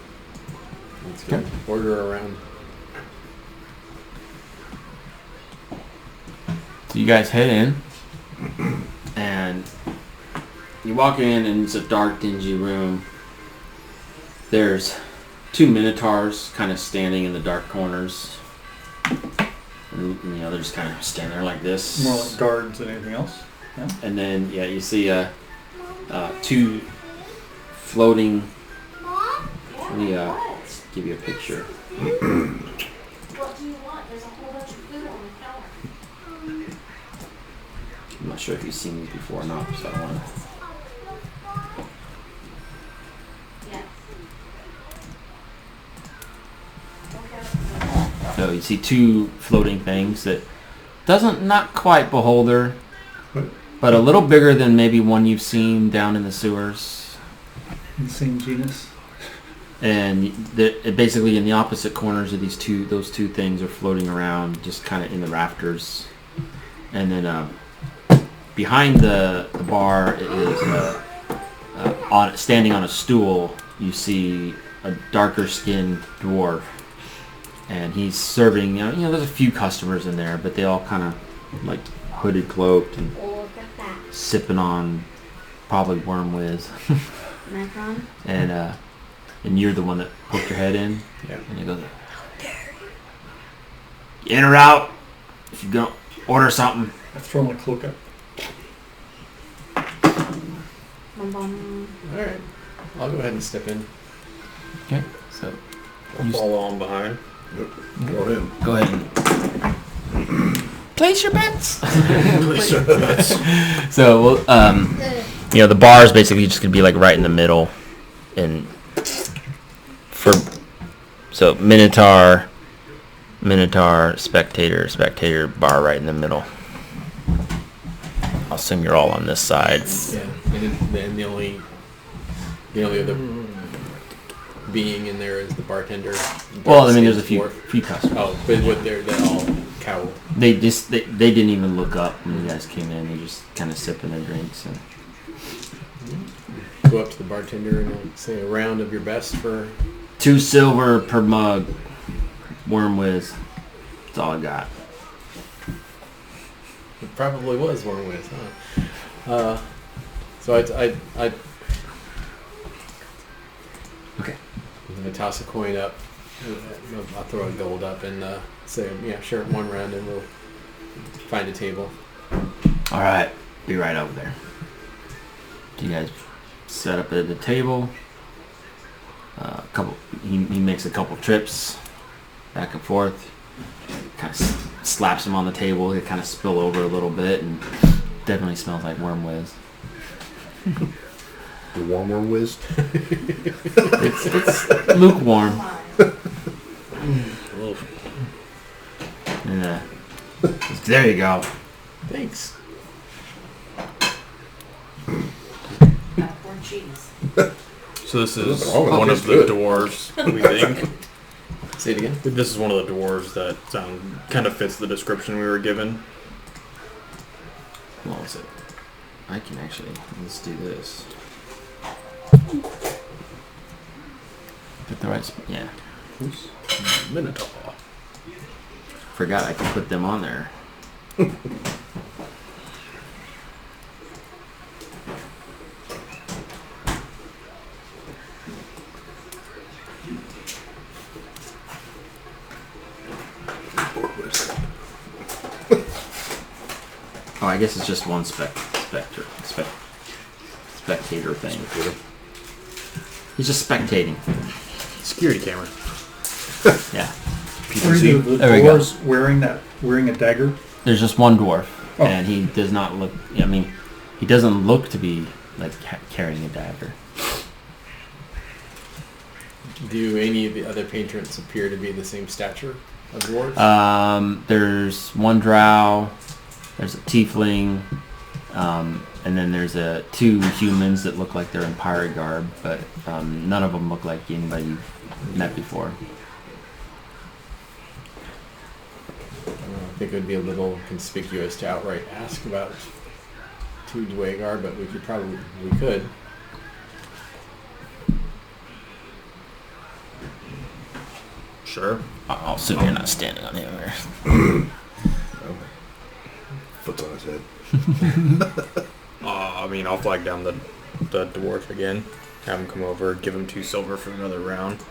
D: Let's go order around.
A: So you guys head in, and you walk in, and it's a dark, dingy room. There's 2 minotaurs kind of standing in the dark corners. And, they're just kind of standing there like this.
C: More like guards than anything else. Yeah.
A: And then, you see 2 floating. Let me give you a picture.
J: What do you want? There's a whole bunch of food on the counter.
A: I'm not sure if you've seen these before or not, so I don't want to.
J: Yes. Okay.
A: So you see 2 floating things that not quite beholder, but a little bigger than maybe one you've seen down in the sewers.
C: The same genus.
A: And basically in the opposite corners of those two things are floating around, just kind of in the rafters. And then behind the bar is standing on a stool. You see a darker skinned dwarf, and he's serving. There's a few customers in there, but they all kind of like hooded, cloaked, and sipping on probably worm whiz.
B: Macron.
A: And you're the one that poked your head in.
D: Yeah.
A: And he goes, "In or out? If you're gonna order something."
C: I throw my cloak up.
D: All right. I'll go ahead and step in.
A: Okay. So
F: I'll follow on behind.
G: Yep. Go ahead.
A: go ahead and place your bets.
G: Place your bets.
A: So the bar is basically just gonna be like right in the middle, and so Minotaur, spectator, bar right in the middle. I'll assume you're all on this side.
D: Yeah. And then the only other being in there is the bartender.
A: Well, I mean, there's a
D: Dwarf.
A: few customers.
D: Oh, but what they're all cowl.
A: They didn't even look up when you guys came in. They just kind of sipping their drinks and.
D: Go up to the bartender and say a round of your best for
A: 2 silver per mug. Worm whiz. That's all I got.
D: It probably was worm whiz, huh? So I
A: Okay.
D: I toss a coin up. I'll throw a gold up and say, yeah, sure, 1 round, and we'll find a table.
A: All right. Be right over there. You guys set up at the table. He makes a couple trips back and forth. Kind of slaps him on the table. They kind of spill over a little bit, and definitely smells like worm whiz.
G: The warmer whiz.
A: It's lukewarm. And, there you go.
D: Thanks.
J: Popcorn cheese.
F: So this is
G: Nothing wrong with
F: one
G: it.
F: of the dwarves, we think.
D: Say it again.
F: This is one of the dwarves that kind of fits the description we were given.
A: What was it? I can actually. Let's do this. Get the right. Yeah.
F: Minotaur.
A: forgot I could put them on there. Oh, I guess it's just one spectator thing. He's just spectating.
F: Security camera.
A: Yeah.
C: Are the
A: There we go.
C: dwarves wearing a dagger?
A: There's just one dwarf,
C: Oh.
A: and he does not look. I mean, he doesn't look to be like carrying a dagger.
D: Do any of the other patrons appear to be the same stature of dwarves?
A: There's one drow. There's a tiefling, and then there's two humans that look like they're in pirate garb, but none of them look like anybody you've met before.
D: I think it would be a little conspicuous to outright ask about two Dwagar, but we could.
F: Sure.
A: I'll assume you're not standing on him here.
G: Foot's on his head.
F: I mean, I'll flag down the dwarf again. Have him come over, give him 2 silver for another round.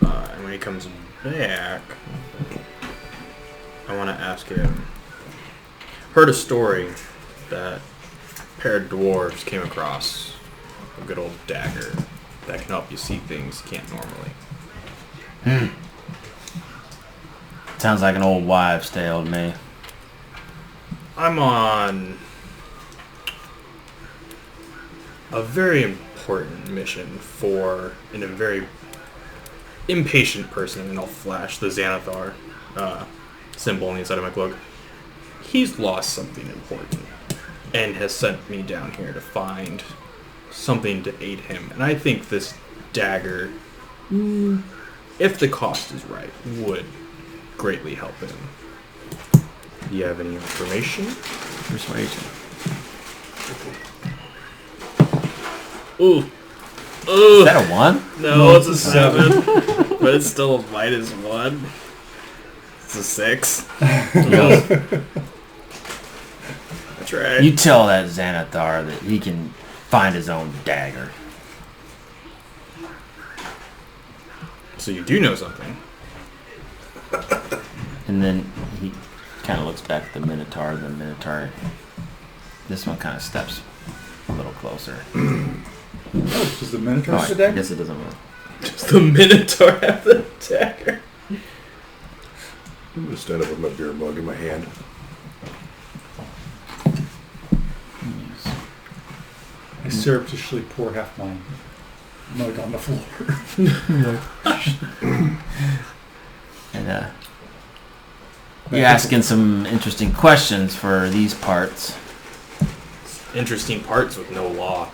F: And when he comes back, I want to ask him. Heard a story that a pair of dwarves came across a good old dagger that can help you see things you can't normally.
A: Sounds like an old wives' tale to me.
F: I'm on a very important mission for a very impatient person, and I'll flash the Xanathar symbol on the inside of my cloak. He's lost something important and has sent me down here to find something to aid him. And I think this dagger, if the cost is right, would greatly help him. Do you have any information?
A: Persuasion.
F: Ooh.
A: Is that a 1?
F: No, it's a 7. But it's still a -1. It's a 6. That's right.
A: You tell that Xanathar that he can find his own dagger.
F: So you do know something.
A: And then he kind of looks back at the Minotaur. The Minotaur, this one kind of steps a little closer.
C: Oh, does the Minotaur
A: Oh,
C: have a
A: I
C: dagger?
A: guess it doesn't work.
F: Does the Minotaur have the dagger?
G: I'm gonna stand up with my beer mug in my hand.
C: I surreptitiously pour half my mug on the floor.
A: And you're asking some interesting questions for these parts.
F: Interesting parts with no law.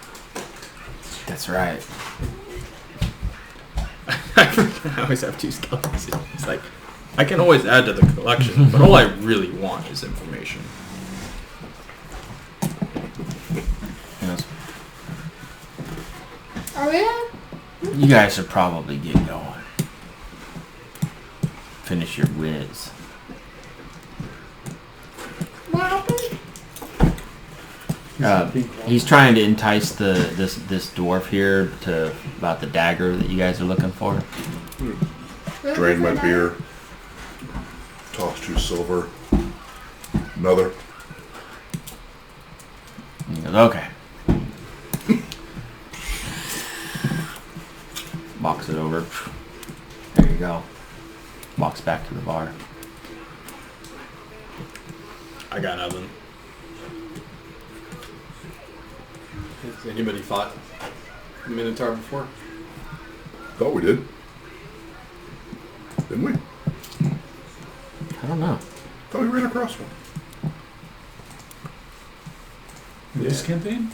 A: That's right.
F: I always have 2 skeletons. It's like, I can always add to the collection, but all I really want is information.
A: Yes.
B: Are we on?
A: You guys should probably get going. Finish your whiz.
B: What happened?
A: He's trying to entice this dwarf here to about the dagger that you guys are looking for.
G: Drain my beer. Toss 2 silver. Another.
A: And he goes, okay. Walks it over. There you go. Walks back to the bar.
F: I got nothing.
D: Has anybody fought Minotaur before?
G: Thought we did. Didn't we?
A: I don't know.
G: Thought we ran across one.
C: In this campaign?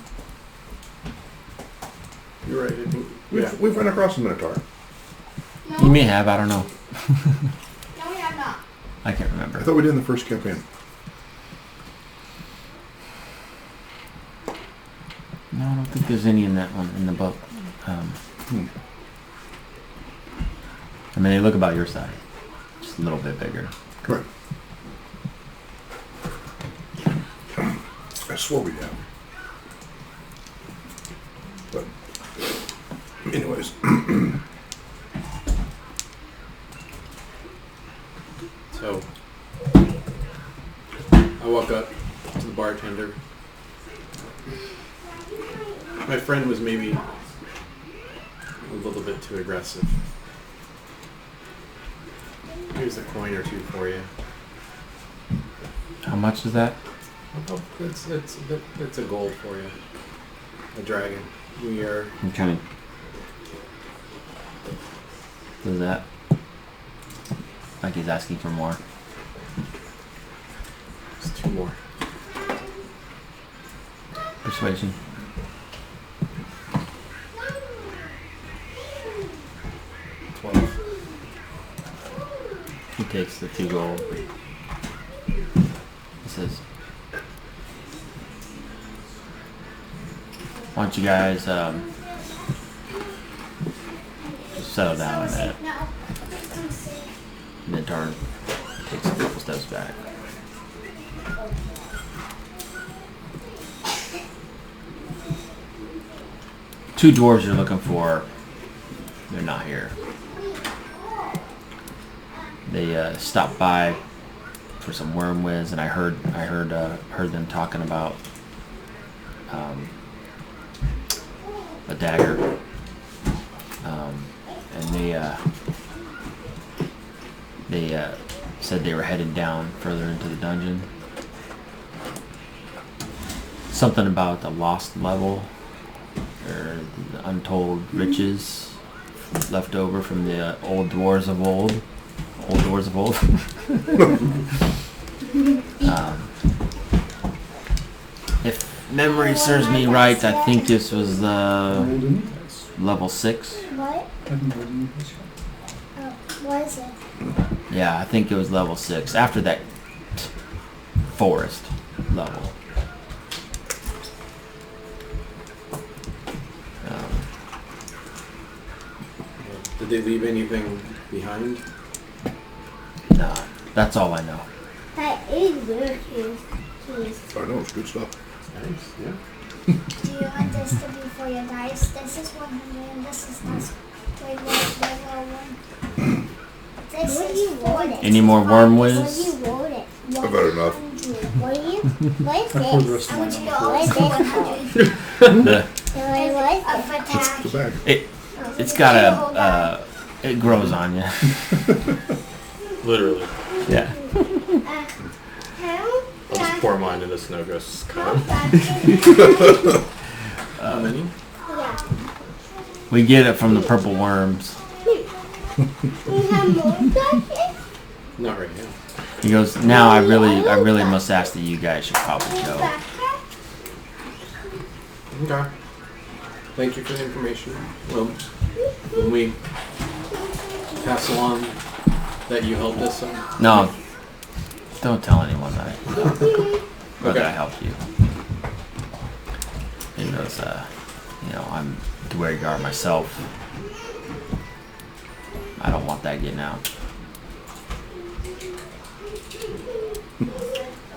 D: You're right.
G: We've run across a Minotaur.
B: No,
A: You may have. I don't know.
B: no, we have not.
A: I can't
G: I
A: remember.
G: thought we did in the first campaign.
A: No, I don't think there's any in that one in the book. I mean, they look about your size, just a little bit bigger.
G: Right. I swore we have. But, anyways.
D: So, I walk up to the bartender. My friend was maybe a little bit too aggressive. Here's a coin or two for you.
A: How much is that?
D: Oh, it's a gold for you. A dragon. We are.
A: Okay. Does that? Like he's asking for more.
D: It's 2 more.
A: Persuasion. He takes the 2 gold. He says, "Why don't you guys just settle down a minute?" And then turn, takes a couple steps back. Two dwarves you're looking for, they're not here. They stopped by for some worm whiz, and I heard them talking about a dagger, and they said they were headed down further into the dungeon. Something about the lost level or the untold riches left over from the old dwarves of old. Old dwarves of old. If memory serves me right, I think this was level 6.
H: What? What is it?
A: Yeah, I think it was level 6. After that forest level.
D: Did they leave anything behind?
A: No, that's all I know.
H: That is weird cheese.
G: I know, it's good stuff.
D: Nice, yeah.
H: Do you want this to be for your dice? This is 100 and this is this. Wait, one. This is 40.
A: Any more worm
H: What
A: whiz?
H: you wrote it?
G: I've had enough.
H: What do you? What is
C: I poured the
H: this?
C: rest of mine
B: you
C: on
B: go
C: the
B: all
C: floor.
B: to 100.
H: What is this?
G: It's the bag.
A: It's got it grows on you.
F: Literally.
A: Yeah.
F: I'll just pour mine in the Snowghost cup.
D: How many?
H: Yeah.
A: We get it from the purple worms.
H: You have more buckets?
D: Not right now.
A: He goes, now I really must ask that you guys should probably go.
D: Okay. Thank you for the information. Well, when we pass along that you helped us,
A: No, don't tell anyone that I helped you. He goes, I'm the wary guard myself. I don't want that getting out.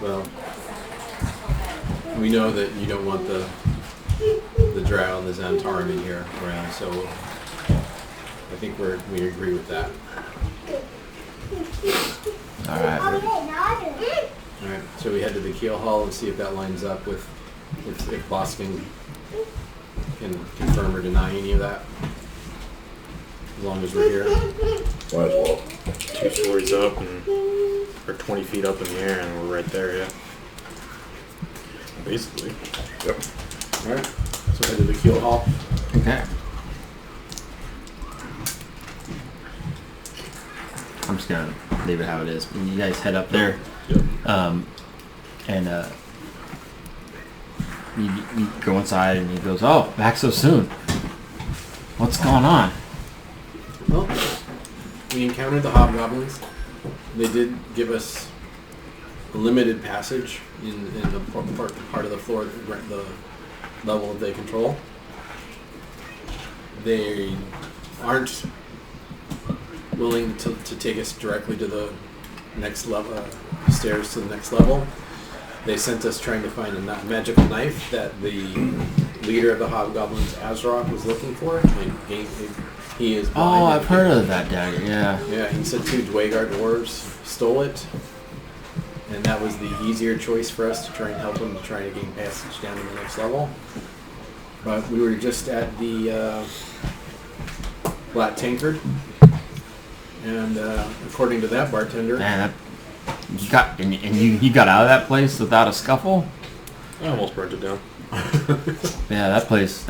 D: well, we know that you don't want the Drow and the Xantaran in here around, so I think we agree with that.
A: Alright.
D: Alright, so we head to the Keel Hall and see if that lines up with if Boskin can confirm or deny any of that. As long as we're here.
G: Might as well.
F: 2 stories up and or 20 feet up in the air, and we're right there. Yeah. Basically.
G: Yep.
D: Alright, so head to the Keel Hall.
A: Okay. I'm just gonna leave it how it is. You guys head up there.
F: Yep.
A: And you go inside and he goes, "Oh, back so soon. What's going on?"
D: Well, we encountered the hobgoblins. They did give us a limited passage in the part of the floor, the level that they control. They aren't willing to take us directly to the next level, stairs to the next level. They sent us trying to find a magical knife that the leader of the hobgoblins, Azrock, was looking for. He is.
A: Oh, I've heard of that dagger. Yeah.
D: Yeah, he said 2 Dwagar dwarves stole it, and that was the easier choice for us to try and help him to try to gain passage down to the next level. But we were just at the Black Tankard, and according to that bartender,
A: Man, you got you got out of that place without a scuffle.
F: I almost burnt it down.
A: Yeah, that place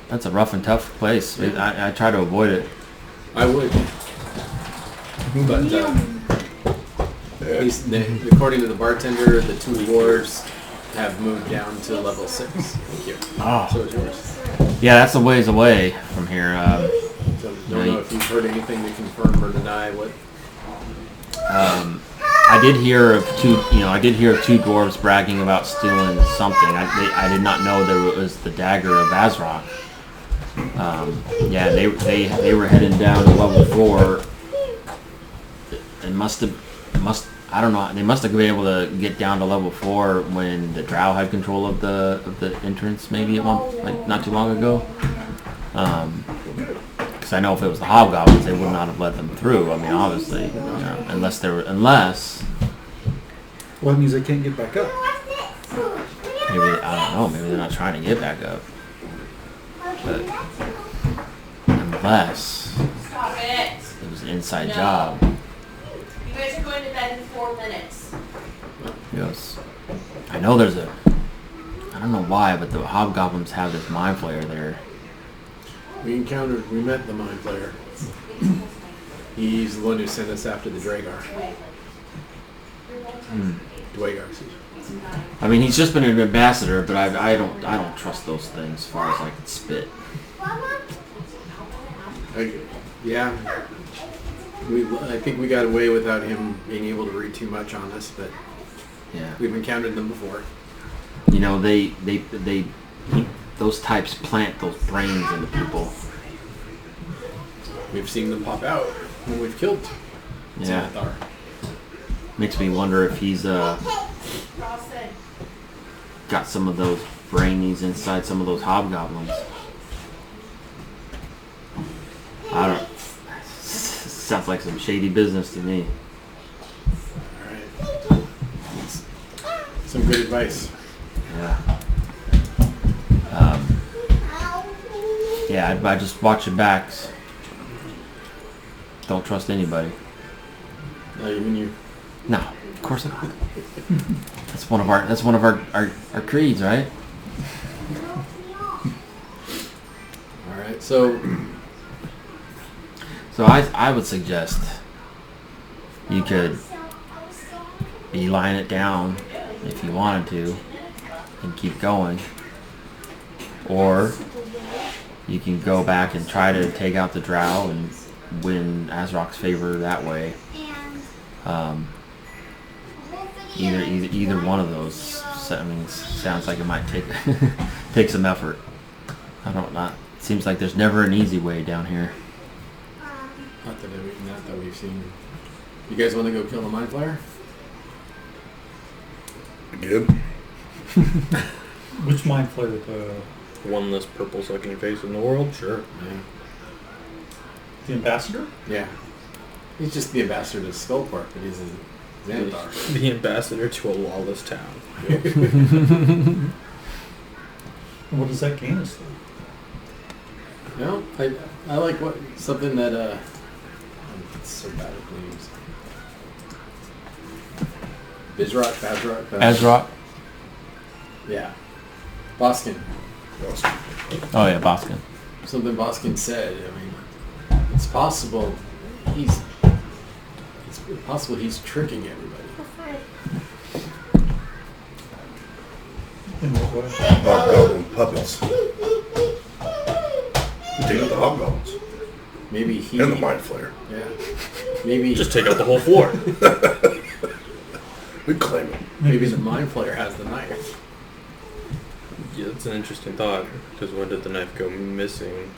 A: that's a rough and tough place. I try to avoid it.
D: I would. But according to the bartender, the 2 dwarves have moved down to level 6. Thank you.
A: Oh.
D: So is yours.
A: Yeah, that's a ways away from here.
D: So don't know if you've heard anything to confirm or deny what.
A: I did hear of 2. I did hear of 2 dwarves bragging about stealing something. I did not know there was the dagger of Azrock. Yeah, they were heading down to level 4. I don't know. They must have been able to get down to level 4 when the Drow had control of the entrance. Maybe not too long ago. Because I know if it was the hobgoblins, they would not have let them through. I mean, obviously, unless.
C: Well, that means they can't get back up.
A: Maybe I don't know. Maybe they're not trying to get back up. But unless
J: Stop it.
A: it was an inside
J: No.
A: job.
J: You guys are going to bed in 4 minutes.
A: Yes. I know there's I don't know why, but the hobgoblins have this mind flayer there.
D: We met the Mind Flayer. He's the one who sent us after the Dwagar. Dwagar, excuse me.
A: I mean, he's just been an ambassador, but I don't trust those things as far as I can spit.
D: Yeah. I think we got away without him being able to read too much on us, but
A: Yeah.
D: we've encountered them before.
A: Those types plant those brains into people.
D: We've seen them pop out when we've killed
A: Yeah.
D: Xanathar.
A: Makes me wonder if he's got some of those brainies inside some of those hobgoblins. I don't. Sounds like some shady business to me.
D: Alright. Some good advice.
A: Yeah. Yeah, I just watch your backs. Don't trust anybody.
D: Not even you.
A: No, of course not. That's one of our creeds, right?
D: Alright, so
A: I would suggest you could beeline it down if you wanted to and keep going, or you can go back and try to take out the Drow and win Azrock's favor that way. Either one of those. I mean, sounds like it might take some effort. Seems like there's never an easy way down here.
D: not that we've seen. You guys want to go kill the Mind Flayer?
G: Again?
C: Which Mind Flayer? The
F: One less purple sucking face in the world? Sure.
C: the ambassador?
D: Yeah. He's just the ambassador to Skullport, but he's a Xanathar.
F: The ambassador to a lawless town.
C: What does that gain us?
D: No, I like something that it's so bad at names. Bazrock.
A: Azrock?
D: Yeah. Boskin.
A: Oh yeah, Boskin.
D: Something Boskin said. I mean, it's possible he's tricking everybody.
C: In what way?
G: Hobgoblin puppets. Take out the hobgoblins.
D: Maybe he
G: And the Mind Flayer.
D: Yeah. Maybe
F: Just take out the whole floor.
G: We claim it.
D: maybe the Mind Flayer has the knife.
F: Yeah, that's an interesting thought. Because when did the knife go missing?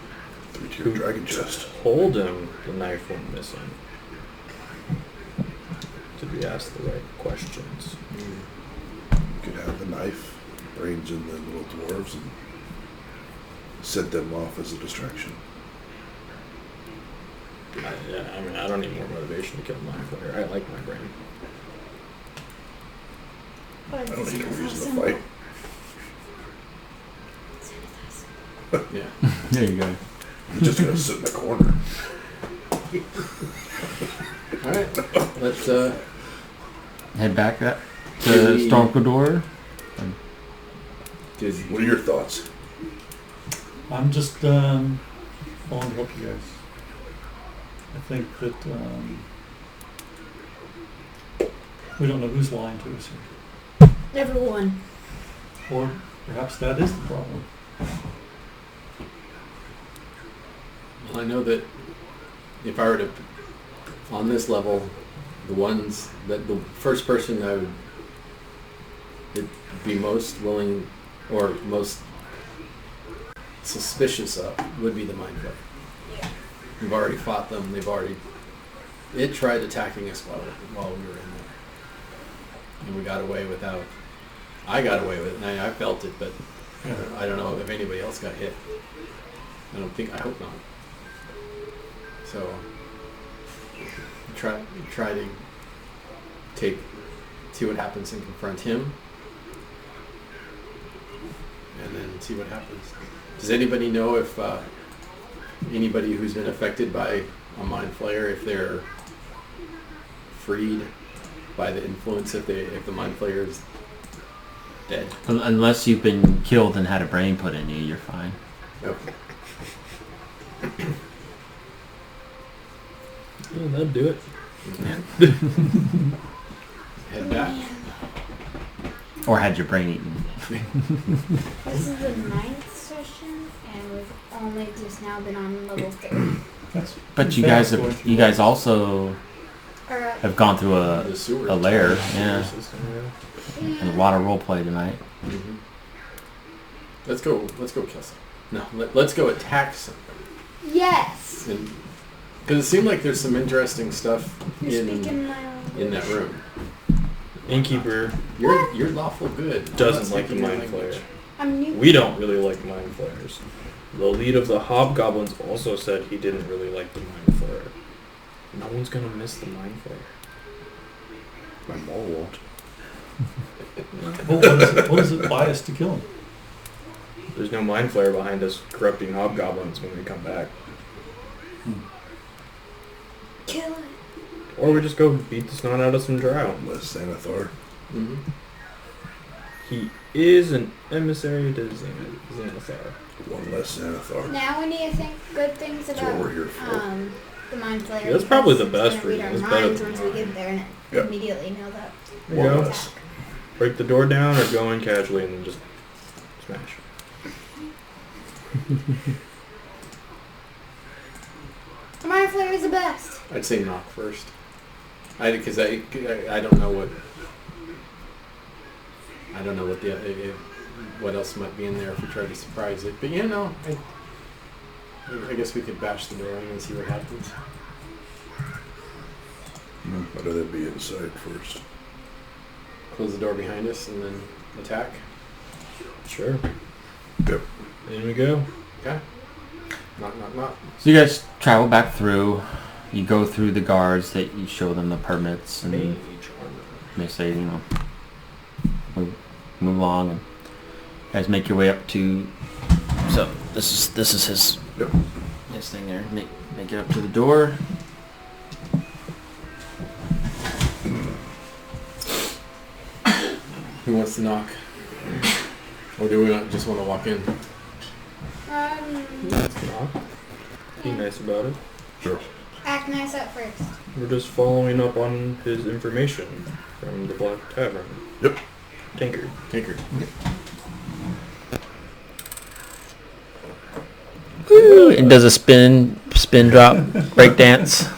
G: 3-tier dragon chest.
F: Told him the knife went missing. to be asked the right questions.
G: You could have the knife, brains in the little dwarves, and set them off as a distraction.
F: I mean, I don't need more motivation to kill my player. I like my brain.
G: I don't need a reason to fight.
D: Yeah.
A: There you go.
G: You're just gonna sit in the corner.
D: All right. Let's
A: Head back up
D: Did
A: to
D: we-
A: Stormcador.
G: What are your thoughts?
C: I'm just willing to help you guys. I think that we don't know who's lying to us here.
I: Everyone.
C: Or perhaps that is the problem.
D: Well, I know that if I were to, on this level, the ones that the first person I would be most willing or most suspicious of would be the Mind Flayer.
I: Yeah.
D: We've already fought them. It tried attacking us while we were in there, and we got away without. I got away with it, and I felt it, but I don't know if anybody else got hit. I hope not. So try to see what happens and confront him, and then see what happens. Does anybody know if anybody who's been affected by a Mind Flayer, if they're freed by the influence, if the Mind Flayer is dead?
A: Unless you've been killed and had a brain put in you, you're fine.
D: Okay.
F: Yeah, that'd do it.
D: Head back.
A: Or had your brain eaten.
B: This is the 9th session, and we've only just now been on level 3.
C: That's
A: But you
C: fast
A: guys
C: going
A: have
C: through
A: you guys also
B: Or,
A: have gone through
D: The sewer.
A: a lair,
F: Sewer
A: yeah,
F: system,
A: and a lot of role play tonight.
D: Mm-hmm. Let's go kill something. No, let's go attack something.
B: yes!
D: Because it seemed like there's some interesting stuff
B: You're
D: in
B: speaking my language.
D: that room.
F: Innkeeper
D: You're lawful good.
F: doesn't
D: I'm not
F: like the
D: speaking your
F: Mind
D: language.
F: Flayer.
B: I'm new.
F: We don't really like Mind Flayers. The lead of the Hobgoblins also said he didn't really like the Mind Flayer. No one's gonna miss the Mind Flayer.
G: My mole won't.
C: Well, what is it biased to kill him?
F: There's no Mind Flayer behind us corrupting Hobgoblins when we come back.
B: Kill it.
F: Or we just go beat the snot out of some drow.
G: Unless Xanathar.
D: Mm-hmm.
F: He is an emissary to Xanathar.
G: One less Xanathar.
B: Now we need to think good things
G: That's
B: about
G: what we're here for.
B: the Mind Flayer.
F: Yeah, that's probably the
B: because
F: best
B: it's gonna read
F: reason.
B: our
F: It's better
B: minds
F: than
B: once we get there and
G: Yep.
B: immediately know that.
F: There you
G: One
F: go.
G: less.
F: Break the door down or go in casually and then just smash.
B: The Mind Flayer is the best.
D: I'd say knock first. Because I don't know what what else might be in there if we try to surprise it. But I guess we could bash the door in and see what happens.
G: Better than be inside first.
D: Close the door behind us and then attack.
F: Sure.
G: Yep.
F: In we go.
D: Okay. Knock, knock, knock.
A: So you guys travel back through. You go through the guards that you show them the permits, and they say, move along, and you guys make your way up to. So this is his
G: Yep.
A: his thing there. Make it up to the door.
D: Who wants to knock? Or do we just want to walk in?
F: Let's knock. Be nice about it.
G: Sure.
B: Act nice at first.
F: We're just following up on his information from the Black Tavern.
G: Yep.
F: Tinker.
A: Woo! And does a spin drop break dance.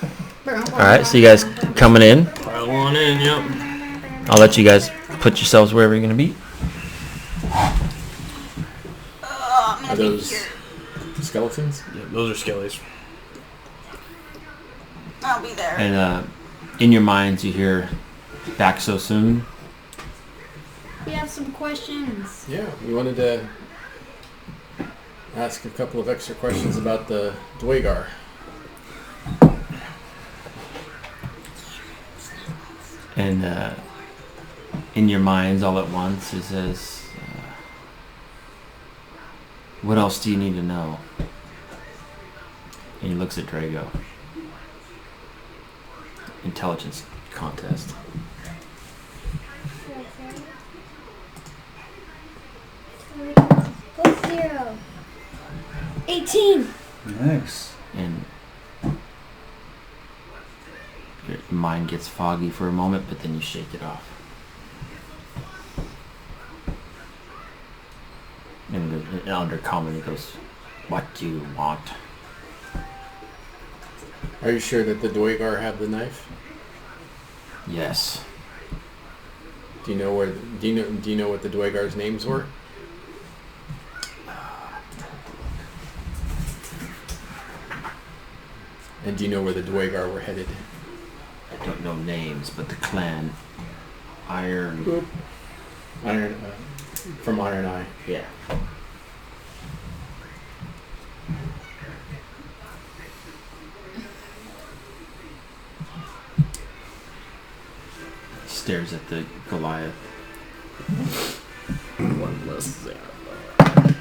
A: All right, so you guys coming in.
F: Pile on in, yep.
A: I'll let you guys put yourselves wherever you're gonna be.
D: Are those skeletons?
F: Yeah, those are skellies.
I: I'll be there.
A: And in your minds, you hear back so soon?
B: We have some questions.
D: Yeah, we wanted to ask a couple of extra questions about the Dwagar.
A: And in your minds, all at once, it says, "What else do you need to know?" And he looks at Drago. Intelligence contest.
H: What's 0?
B: 18.
C: Nice.
A: And your mind gets foggy for a moment, but then you shake it off. And under common, he goes, "What do you want?"
D: Are you sure that the Dwagar have the knife?
A: Yes.
D: Do you know where? Do you know what the Dwagar's names were? And do you know where the Dwagar were headed?
A: I don't know names, but the clan Iron.
D: From Iron Eye.
A: Yeah. Stares at the Goliath.
F: One less Xanathar.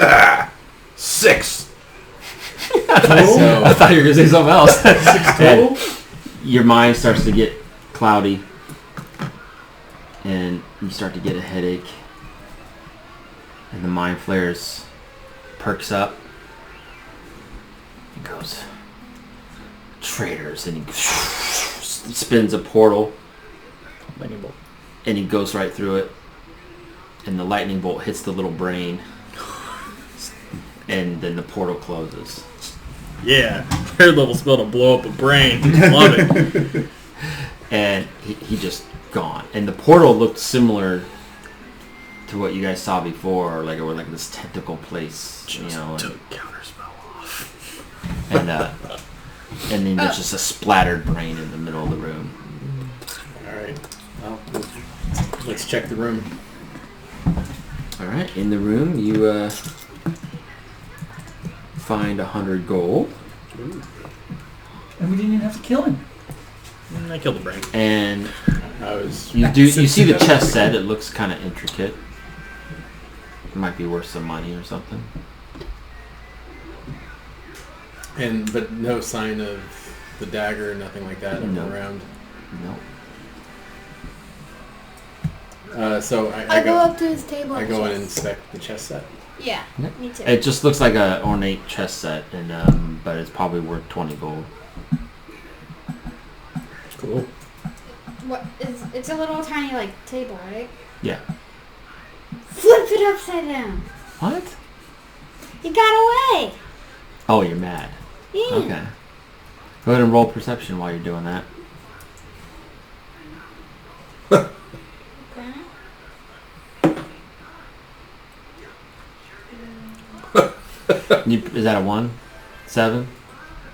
G: Ah! 6!
A: I thought you were gonna say something else.
C: 6 total?
A: Your mind starts to get cloudy, and you start to get a headache, and the mind flares, perks up, and goes, "Traitors!" And he spins a portal,
F: Lightning bolt.
A: and he goes right through it, and the lightning bolt hits the little brain, and then the portal closes.
F: Yeah, third level spell to blow up a brain. Love it.
A: And he just gone. And the portal looked similar to what you guys saw before, like it was like this tentacle place, you know.
F: Took counterspell off.
A: And then there's just a splattered brain in the middle of the room.
D: All right. Well, let's check the room.
A: All right, in the room you find 100 gold,
C: And we didn't even have to kill him.
F: I killed the brain.
A: and
D: I was.
A: you see the chest set. It looks kind of intricate. It might be worth some money or something.
D: But no sign of the dagger, nothing like that
A: No.
D: around.
A: No.
D: So
B: I go up to his table.
D: I
B: and
D: go and
B: check.
D: inspect the chest set.
B: Yeah,
A: Yep.
B: me too.
A: It just looks like a ornate chest set, and but it's probably worth 20 gold.
F: Cool.
B: What is? It's a little tiny like table, right?
A: Yeah.
B: Flip it upside down.
A: What?
B: He got away.
A: Oh, you're mad.
B: Yeah.
A: Okay. Go ahead and roll perception while you're doing that.
B: Okay.
A: Is that a 1? 7?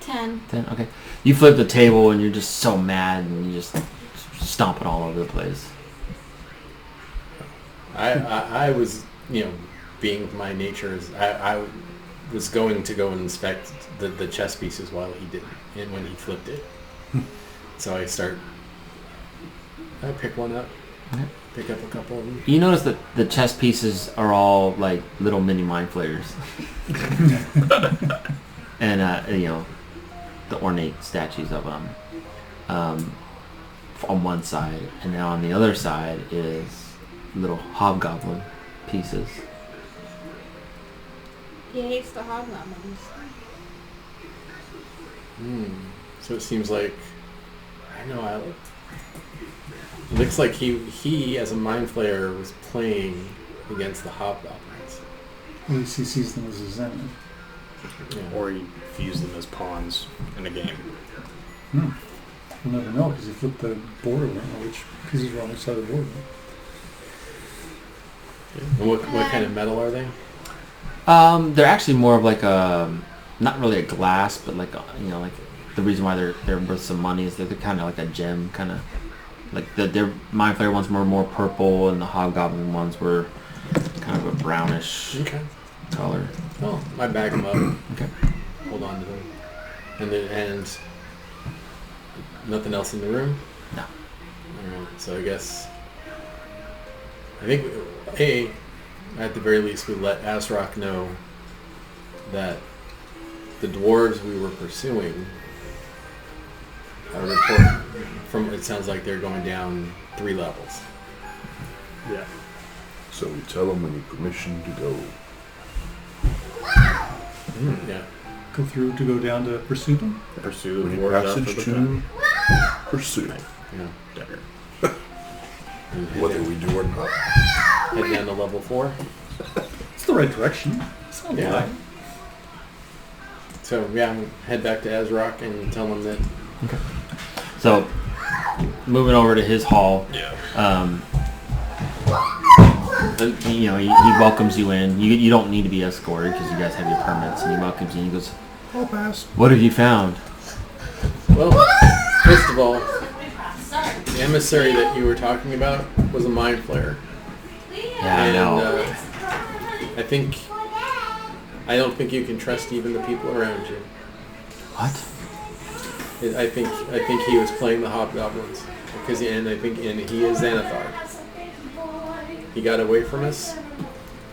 B: 10.
A: 10? Okay. You flip the table and you're just so mad and you just stomp it all over the place.
D: I was, being my nature, I was going to go and inspect the chess pieces while he didn't, and when he flipped it. So I pick one up,
A: Okay.
D: pick up a couple of them.
A: You notice that the chess pieces are all like little mini mind flayers. And, the ornate statues of them on one side. And then on the other side is little hobgoblin pieces.
B: He hates the hobgoblins.
D: So it seems like, it looks like he as a mind flayer was playing against the hobgoblins.
C: At least he sees them as his enemy.
D: Yeah.
F: Or he views them as pawns in a game.
C: We'll never know because he flipped the board. We don't know which pieces were on which side of the board.
D: And what kind of metal are they?
A: They're actually more of like a, not really a glass, but like a, like the reason why they're worth some money is that they're kind of like a gem, kind of like their Mind Flayer ones were more purple, and the Hobgoblin ones were kind of a brownish
D: Okay.
A: color.
D: Oh, I bag them up.
A: Okay.
D: Hold on to them. And nothing else in the room?
A: No.
D: Alright, so I think, at the very least, we let Azrock know that the dwarves we were pursuing, a report from, it sounds like they're going down 3 levels.
F: Yeah.
G: So we tell them we need permission to go.
D: Yeah.
C: Go through to go down to pursue them?
F: Pursue
G: We
F: the
G: need
F: dwarves after
G: passage
F: the
G: to
F: time.
G: pursue.
D: Yeah.
F: Dagger.
G: Whether we do or not.
D: Head down to level 4.
C: It's the right direction. It's not
D: Yeah.
C: bad.
D: So yeah, head back to Azrock and tell them that.
A: So, moving over to his hall,
F: Yeah.
A: he welcomes you in. You don't need to be escorted because you guys have your permits, and he welcomes you and he goes,
G: I'll pass.
A: "What have you found?"
D: Well, first of all, the emissary that you were talking about was a Mind Flayer.
A: Yeah, I know.
D: I don't think you can trust even the people around you.
A: What?
D: I think he was playing the hobgoblins and he is Xanathar. He got away from us,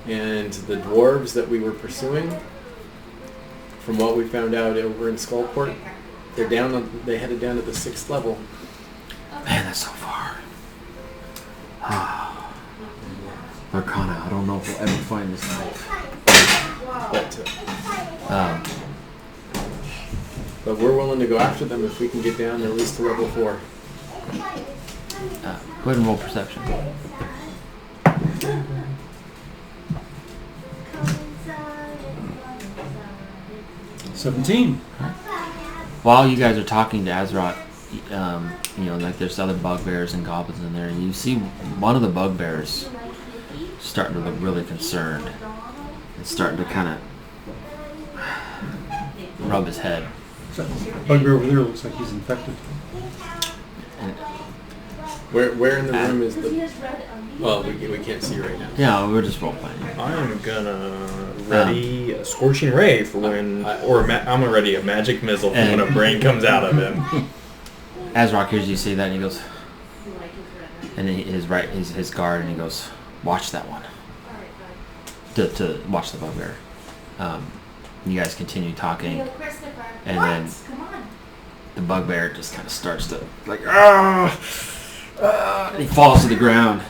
D: and the dwarves that we were pursuing, from what we found out over in Skullport, they headed down to the 6th level.
A: Man, that's so far. Arcana, I don't know if we'll ever find this knife.
D: But we're willing to go after them if we can get down at least to level 4.
A: Go ahead and roll perception.
C: 17.
A: While you guys are talking to Azeroth, like there's other bugbears and goblins in there, and you see one of the bugbears starting to look really concerned. It's starting to kind of rub his head.
C: So, bugbear over there looks like he's infected.
A: And,
D: Where in the room is the... Well, we can't see right now.
A: yeah, we're just role playing.
F: I'm gonna ready a scorching ray for when, I'm gonna ready a magic missile for when a brain comes out of him.
A: Azeroth hears you say that, and he goes, and his guard, and he goes, "Watch that one." To watch the bugbear. You guys continue talking, and then the bugbear just kind of starts to and he falls to the ground,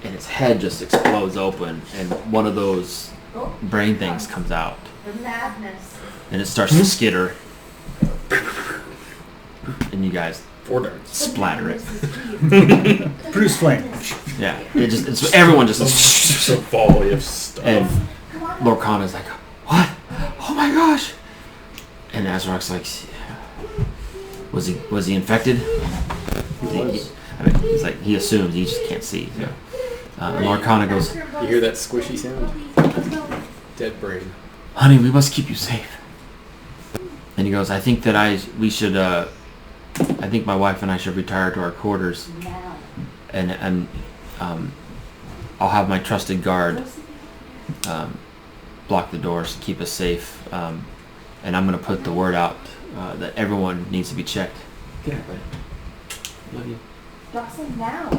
A: and his head just explodes open, and one of those brain things comes out, and it starts to skitter, and you guys
F: 4 darts.
A: splatter it.
C: Produce flame.
A: Yeah, everyone just
F: Just a volley of stuff.
A: and Lorcana's like, "What? Oh my gosh!" And Azeroth's like, "Was he infected?" He's like, he assumes, he just can't see. So. And Lorcana goes,
D: You hear that squishy sound? Dead brain.
A: "Honey, we must keep you safe." And he goes, "I think that I think my wife and I should retire to our quarters, and I'll have my trusted guard block the doors to keep us safe, and I'm going to put the word out that everyone needs to be checked." Get here, buddy. Love you.
J: Dawson, now.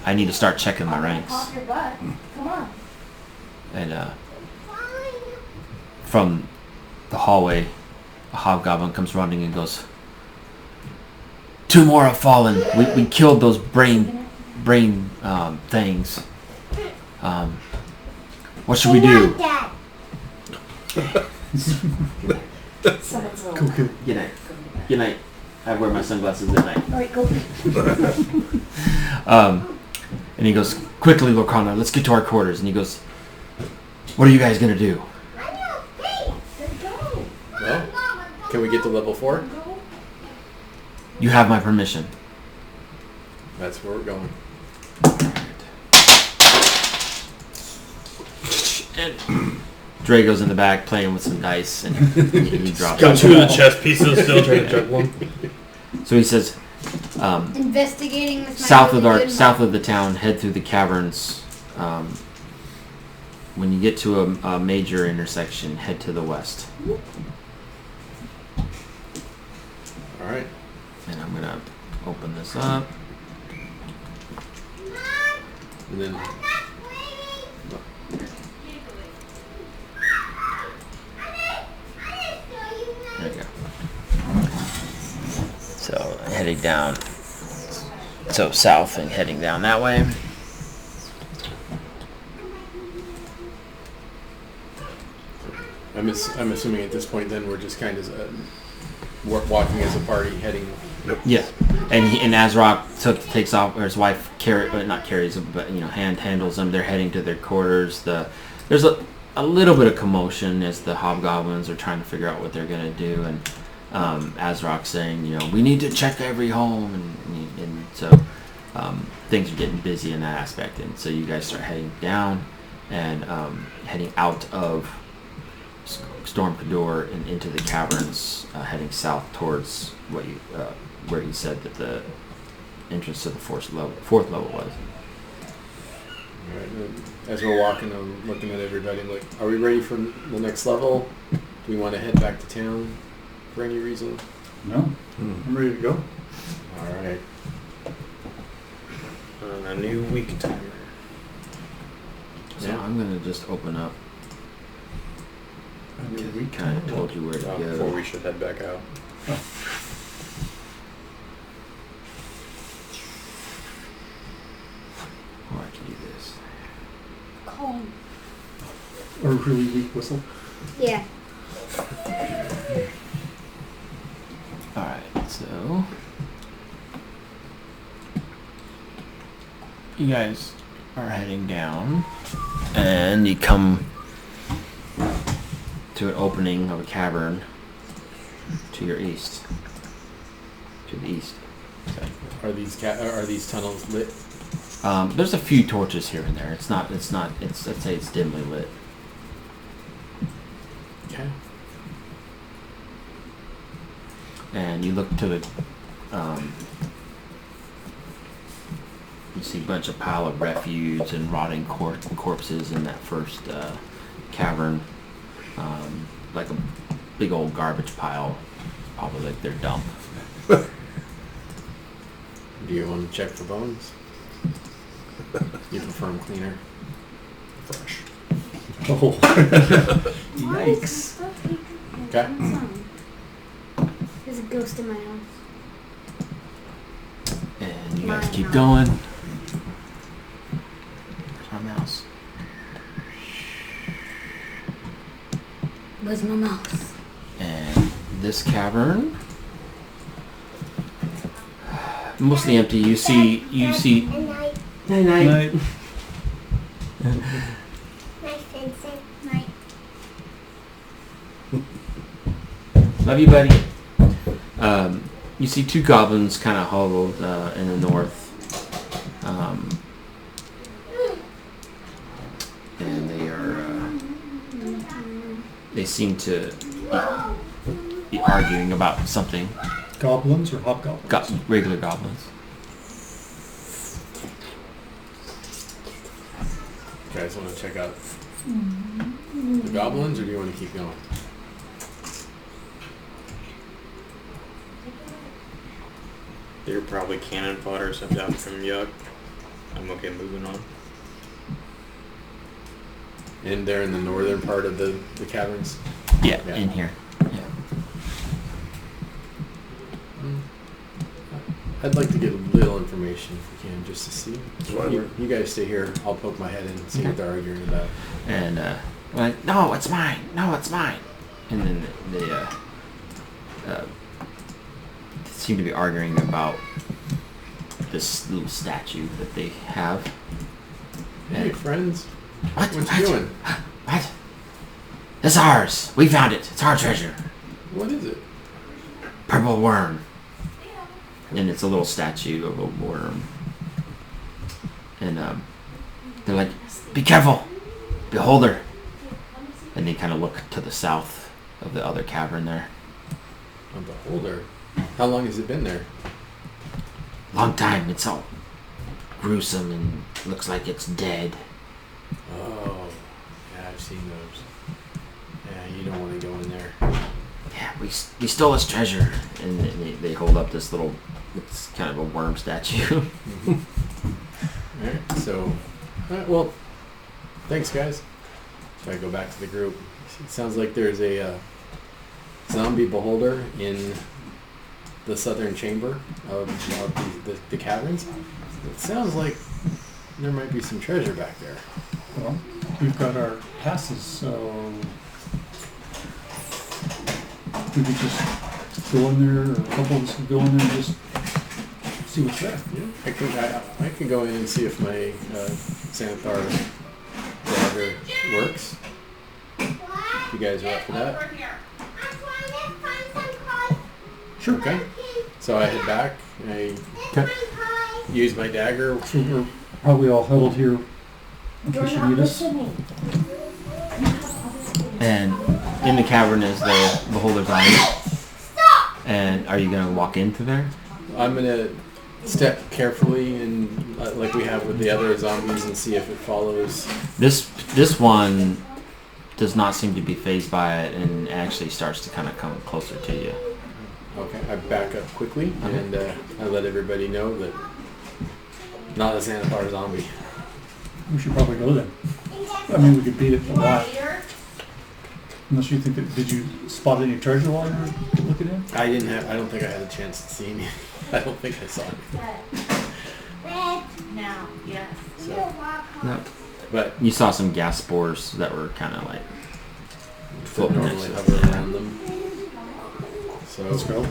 A: I need to start checking my ranks.
J: Off your butt. Come on.
A: And from the hallway, a hobgoblin comes running and goes, "2 more have fallen. We killed those brain things. What should we do?"
C: Cool.
A: Good night. Good night. I wear my sunglasses at night.
J: Alright, go.
A: And he goes, "Quickly, Lorcana, let's get to our quarters." And he goes, "What are you guys gonna do?"
D: Well, can we get to level 4?
A: "You have my permission."
D: That's where we're going.
A: And Drago's in the back playing with some dice, and he drops
F: Got
A: it.
F: 2 of the chess pieces, still trying to juggle them.
A: So he says,
B: Investigating with my
A: south
B: really good
A: south of the town, head through the caverns. When you get to a major intersection, head to the west.
D: All right.
A: And I'm gonna open this up.
D: And then
A: There you go. So heading down. So south and heading down that way.
D: I'm assuming at this point then we're just kind of walking as a party heading.
A: Yeah, and Azrock takes off, or his wife not carries him, but handles them. They're heading to their quarters. There's a little bit of commotion as the hobgoblins are trying to figure out what they're gonna do, and Azrock saying, we need to check every home, and so things are getting busy in that aspect, and so you guys start heading down and heading out of Storm Cador and into the caverns, heading south towards where you said that the entrance to the fourth level was.
D: All right. As we're walking, I'm looking at everybody. I'm like, are we ready for the next level? Do we want to head back to town for any reason?
C: No, I'm ready to go.
D: All right.
F: A new week timer.
A: So
D: Yeah.
A: I'm gonna just open up. We kind of told you where to
F: Before
A: go.
F: we should head back out.
A: Or I can do this.
B: Calm.
C: A really weak whistle.
B: Yeah.
A: All right, so you guys are heading down, and you come to an opening of a cavern to your east. To the east. So,
D: Are these tunnels lit?
A: there's a few torches here and there. It's I'd say it's dimly lit.
D: Okay.
A: And you look to the, you see a bunch of pile of refuse and rotting corpses in that first cavern, like a big old garbage pile, probably like their dump.
D: Do you want to check for bones? You prefer them cleaner?
F: Fresh.
C: Oh. Yikes.
D: Okay.
B: There's a ghost in my house.
A: And you guys
B: My
A: keep
B: house.
A: going. Where's my mouse?
B: Where's my mouse?
A: And this cavern, mostly empty. You see.
H: And night.
A: Night
C: Night.
H: Night fencing. Night.
A: Love you, buddy. You see two goblins kind of huddled in the north. And they are, they seem to be arguing about something.
C: Goblins or hobgoblins?
A: Regular goblins.
D: You guys want to check out the goblins, or do you want to keep going?
F: They're probably cannon fodder sent out from Yuck. I'm okay moving on.
D: And they're in the northern part of the caverns?
A: Yeah,
D: Yeah.
A: in here. Yeah.
D: I'd like to get a little information if we can, just to see.
G: Fine.
D: You guys stay here. I'll poke my head in and see what they're arguing about.
A: And like, no, it's mine. No, it's mine. And then they seem to be arguing about this little statue that they have.
D: Hey, friends.
A: What?
D: What you doing?
A: What? It's ours. We found it. It's our treasure.
D: What is it?
A: Purple worm. And it's a little statue of a worm. And they're like, be careful. Beholder. and they kind of look to the south of the other cavern there.
D: A beholder. How long has it been there?
A: Long time. It's all gruesome and looks like it's dead.
D: Oh, yeah, I've seen those. Yeah, you don't want to go in there.
A: Yeah, we stole his treasure, and they hold up this little. It's kind of a worm statue.
D: Alright, so, well, thanks guys. So I go back to the group. It sounds like there's a zombie beholder in the southern chamber of the caverns. It sounds like there might be some treasure back there.
C: Well, we've got our passes, so we could just go in there, or a couple of us could go in there and just see what's there.
D: Yeah, I can go in and see if my Xanathar dagger works. You guys are up for that?
C: Sure.
D: Okay. So I head back. I use my dagger.
C: So we're probably all huddled here in case you need us.
A: And in the cavern is the beholder's eye. And are you going to walk into there?
D: I'm gonna step carefully and like we have with the other zombies and see if it follows.
A: This one does not seem to be fazed by it and actually starts to kind of come closer to you.
D: Okay, I back up quickly and I let everybody know that not a Xanathar zombie.
C: We should probably go then. I mean, we could beat it a lot. Unless you think that, did you spot any treasure while you were looking in?
D: I don't think I had a chance to see any. I don't think I saw any.
J: Now, yes.
D: So,
A: No.
D: but
A: You saw some gas spores that were kind of like floating
D: normally
A: next
D: hover
A: to it.
D: around them. So
C: Let's go.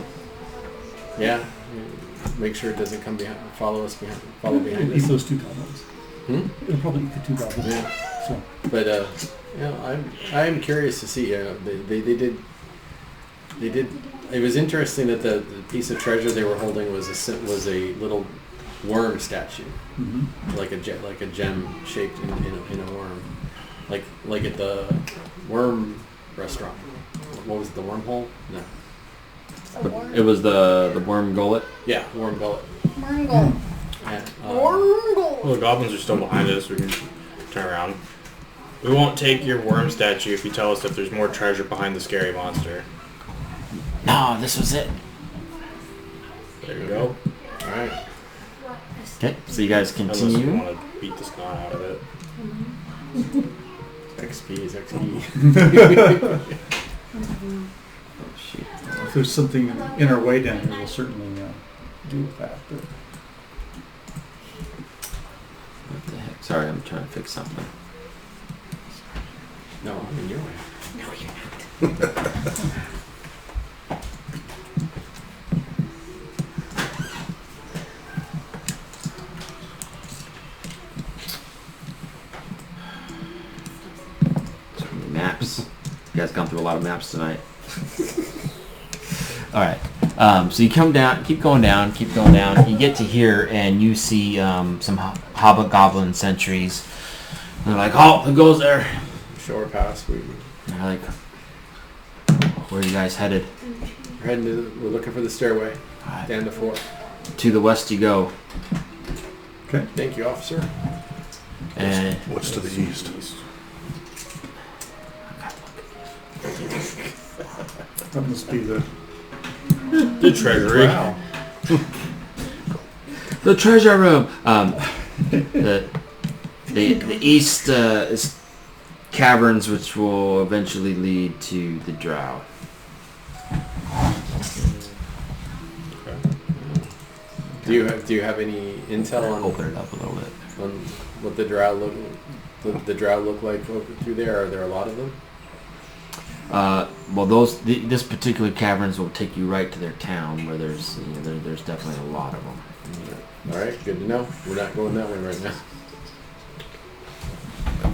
D: yeah, make sure it doesn't come behind, follow behind
C: Eat
D: us.
C: those two goblins.
D: Hmm?
C: It'll probably eat the two goblins.
D: Yeah.
C: So,
D: But I'm curious to see. They did. It was interesting that the piece of treasure they were holding was a little worm statue, like a gem shaped in a worm, like at the worm restaurant. What was it, the wormhole? No.
A: It was the worm gullet.
D: Yeah, worm gullet.
B: Murgle.
D: Yeah,
F: Well, the goblins are still behind us. We can turn around. We won't take your worm statue if you tell us if there's more treasure behind the scary monster.
A: No, this was it.
F: There you go.
D: all right.
A: Okay, so you guys
F: Unless you
A: continue.
F: want to beat the snot out of it.
D: XP is XP.
A: Shoot.
C: if there's something in our way down here, we'll certainly deal with that. But
A: What the heck? Sorry, I'm trying to fix something.
D: No, I'm in your way.
J: No, you're not.
A: Maps. You guys gone through a lot of maps tonight. All right. So you come down, keep going down. You get to here, and you see some hobgoblin sentries. And they're like, "Oh, who goes there?"
D: Shore pass. We're
A: And they're like, "Where are you guys headed?"
D: heading to. We're looking for the stairway down to 4.
A: To the west you go.
C: okay.
D: Thank you, officer.
A: And
G: What's to the east?
C: That must be the
F: The treasury.
C: drow.
A: the treasure room. The east is caverns, which will eventually lead to the drow.
D: Do you have any intel on
A: Open it up a little bit.
D: what the drow look like through there? Are there a lot of them?
A: Well, this particular caverns will take you right to their town, where there's there's definitely a lot of them.
D: All right, good to know. We're not going that way right now.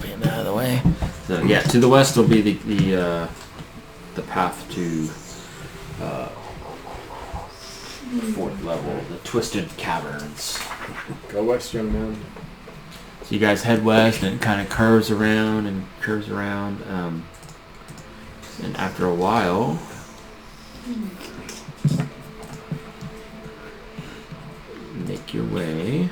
A: Being out of the way. So yeah, to the west will be the path to 4th level, the Twisted Caverns.
D: Go west, young man.
A: So you guys head west, and it kind of curves around and curves around. And after a while, make your way.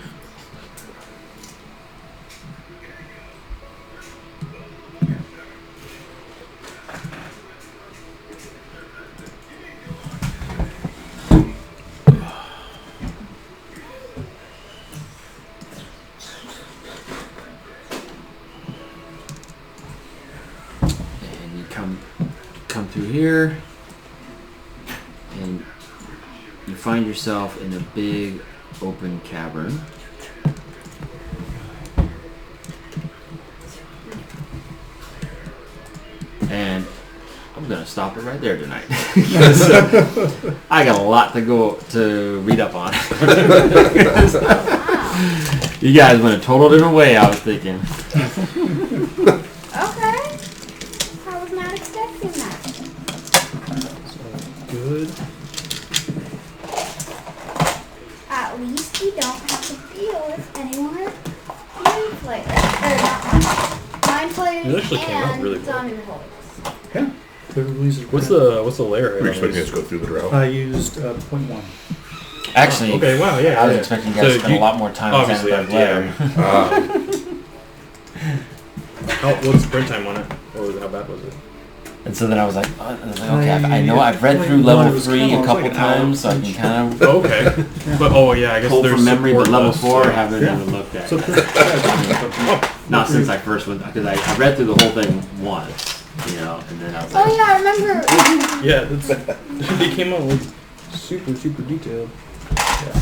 A: And you come through here, and you find yourself in a big open cavern. And I'm gonna stop it right there tonight. I got a lot to read up on. You guys went a total different way, I was thinking.
B: Okay. I was not expecting that.
F: Good.
B: At least we don't have to deal with any more mind players. Or not mind players
F: It actually came out
B: and
F: really well.
B: zombie revolters.
C: Yeah. The release is
F: What's the layer height?
G: We're
F: on
G: expecting
F: these?
G: us to go through the drought.
C: I used 0.1.
A: Actually,
F: Okay, wow, yeah.
A: I was
F: yeah.
A: expecting you guys to spend a lot more time on
F: obviously
A: Xanathar's
F: have
A: letter.
F: What's the print time on it? How bad was it?
A: And so then I was like, okay, I know I've read through level 3 a couple times, so I can kind of
F: Oh, okay. But I guess
A: pull
F: there's
A: from memory, but
F: support
A: level
F: lists,
A: 4 I
F: so-
A: haven't
C: Yeah.
A: even looked at.
C: So,
A: Not since I first went, because I read through the whole thing once, and then I was
B: Oh
A: like,
B: yeah, I remember.
F: Yeah, they came out like super detailed.
C: yeah.